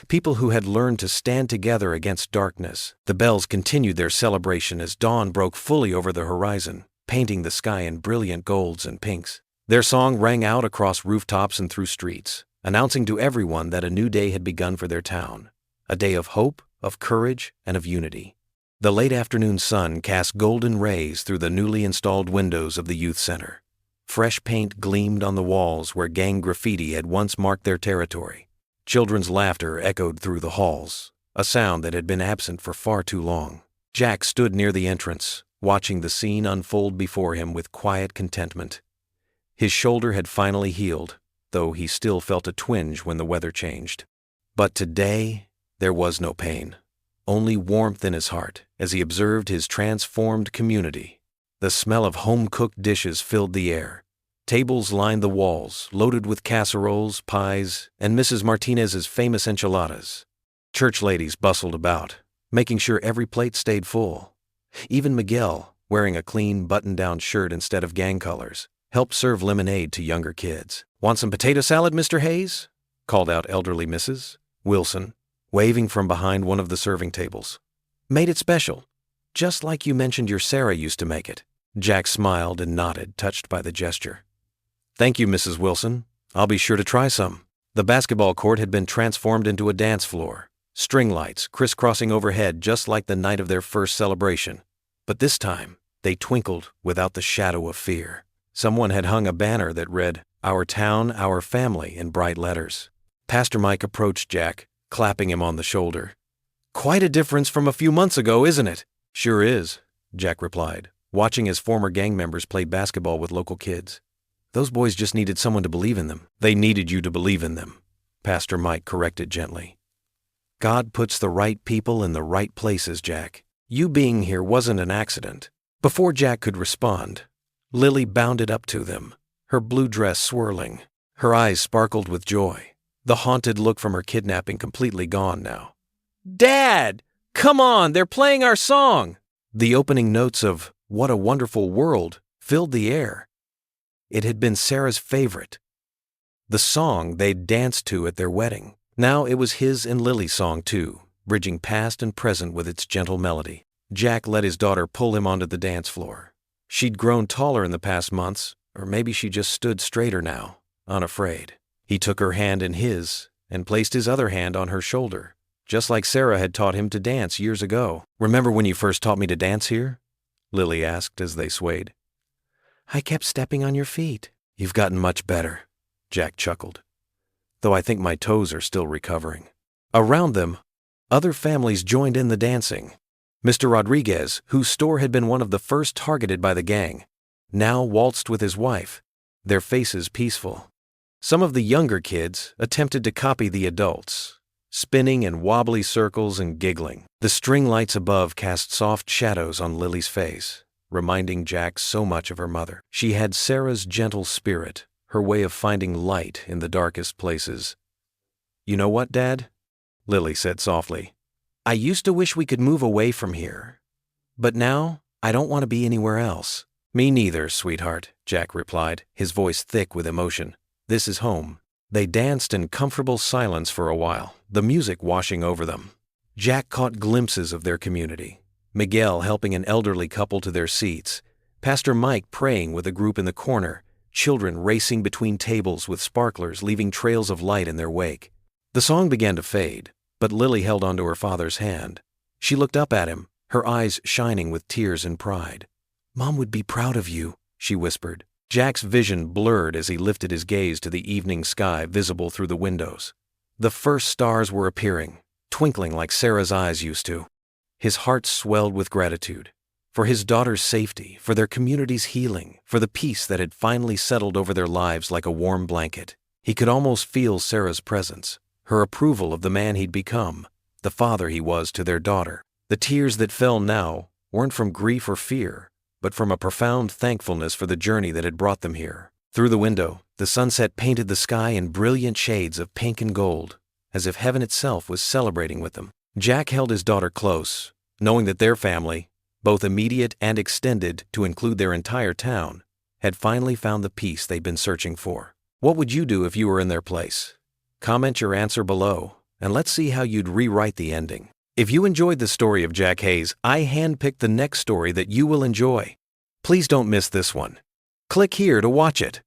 S1: people who had learned to stand together against darkness. The bells continued their celebration as dawn broke fully over the horizon, painting the sky in brilliant golds and pinks. Their song rang out across rooftops and through streets, announcing to everyone that a new day had begun for their town, a day of hope, of courage, and of unity. The late afternoon sun cast golden rays through the newly installed windows of the youth center. Fresh paint gleamed on the walls where gang graffiti had once marked their territory. Children's laughter echoed through the halls, a sound that had been absent for far too long. Jack stood near the entrance, watching the scene unfold before him with quiet contentment. His shoulder had finally healed, though he still felt a twinge when the weather changed. But today, there was no pain, only warmth in his heart as he observed his transformed community. The smell of home-cooked dishes filled the air. Tables lined the walls, loaded with casseroles, pies, and Mrs. Martinez's famous enchiladas. Church ladies bustled about, making sure every plate stayed full. Even Miguel, wearing a clean button-down shirt instead of gang colors, helped serve lemonade to younger kids. "Want some potato salad, Mr. Hayes?" called out elderly Mrs. Wilson, waving from behind one of the serving tables. "Made it special, just like you mentioned your Sarah used to make it." Jack smiled and nodded, touched by the gesture. "Thank you, Mrs. Wilson. I'll be sure to try some." The basketball court had been transformed into a dance floor, string lights crisscrossing overhead just like the night of their first celebration. But this time, they twinkled without the shadow of fear. Someone had hung a banner that read, "Our Town, Our Family," in bright letters. Pastor Mike approached Jack, clapping him on the shoulder. "Quite a difference from a few months ago, isn't it?" "Sure is," Jack replied, watching as former gang members played basketball with local kids. "Those boys just needed someone to believe in them." "They needed you to believe in them," Pastor Mike corrected gently. "God puts the right people in the right places, Jack. You being here wasn't an accident." Before Jack could respond, Lily bounded up to them, her blue dress swirling. Her eyes sparkled with joy, the haunted look from her kidnapping completely gone now. "Dad! Come on, they're playing our song!" The opening notes of "What a Wonderful World" filled the air. It had been Sarah's favorite, the song they'd danced to at their wedding. Now it was his and Lily's song too, bridging past and present with its gentle melody. Jack let his daughter pull him onto the dance floor. She'd grown taller in the past months, or maybe she just stood straighter now, unafraid. He took her hand in his and placed his other hand on her shoulder, just like Sarah had taught him to dance years ago. "Remember when you first taught me to dance here?" Lily asked as they swayed. "I kept stepping on your feet." "You've gotten much better," Jack chuckled, "though I think my toes are still recovering." Around them, other families joined in the dancing. Mr. Rodriguez, whose store had been one of the first targeted by the gang, now waltzed with his wife, their faces peaceful. Some of the younger kids attempted to copy the adults, spinning in wobbly circles and giggling. The string lights above cast soft shadows on Lily's face, reminding Jack so much of her mother. She had Sarah's gentle spirit, her way of finding light in the darkest places. "You know what, Dad?" Lily said softly. "I used to wish we could move away from here. But now, I don't want to be anywhere else." "Me neither, sweetheart," Jack replied, his voice thick with emotion. "This is home." They danced in comfortable silence for a while, the music washing over them. Jack caught glimpses of their community. Miguel helping an elderly couple to their seats, Pastor Mike praying with a group in the corner, children racing between tables with sparklers leaving trails of light in their wake. The song began to fade, but Lily held onto her father's hand. She looked up at him, her eyes shining with tears and pride. "Mom would be proud of you," she whispered. Jack's vision blurred as he lifted his gaze to the evening sky visible through the windows. The first stars were appearing, twinkling like Sarah's eyes used to. His heart swelled with gratitude, for his daughter's safety, for their community's healing, for the peace that had finally settled over their lives like a warm blanket. He could almost feel Sarah's presence, her approval of the man he'd become, the father he was to their daughter. The tears that fell now weren't from grief or fear, but from a profound thankfulness for the journey that had brought them here. Through the window, the sunset painted the sky in brilliant shades of pink and gold, as if heaven itself was celebrating with them. Jack held his daughter close, knowing that their family, both immediate and extended to include their entire town, had finally found the peace they'd been searching for. What would you do if you were in their place? Comment your answer below, and let's see how you'd rewrite the ending. If you enjoyed the story of Jack Hayes, I handpicked the next story that you will enjoy. Please don't miss this one. Click here to watch it.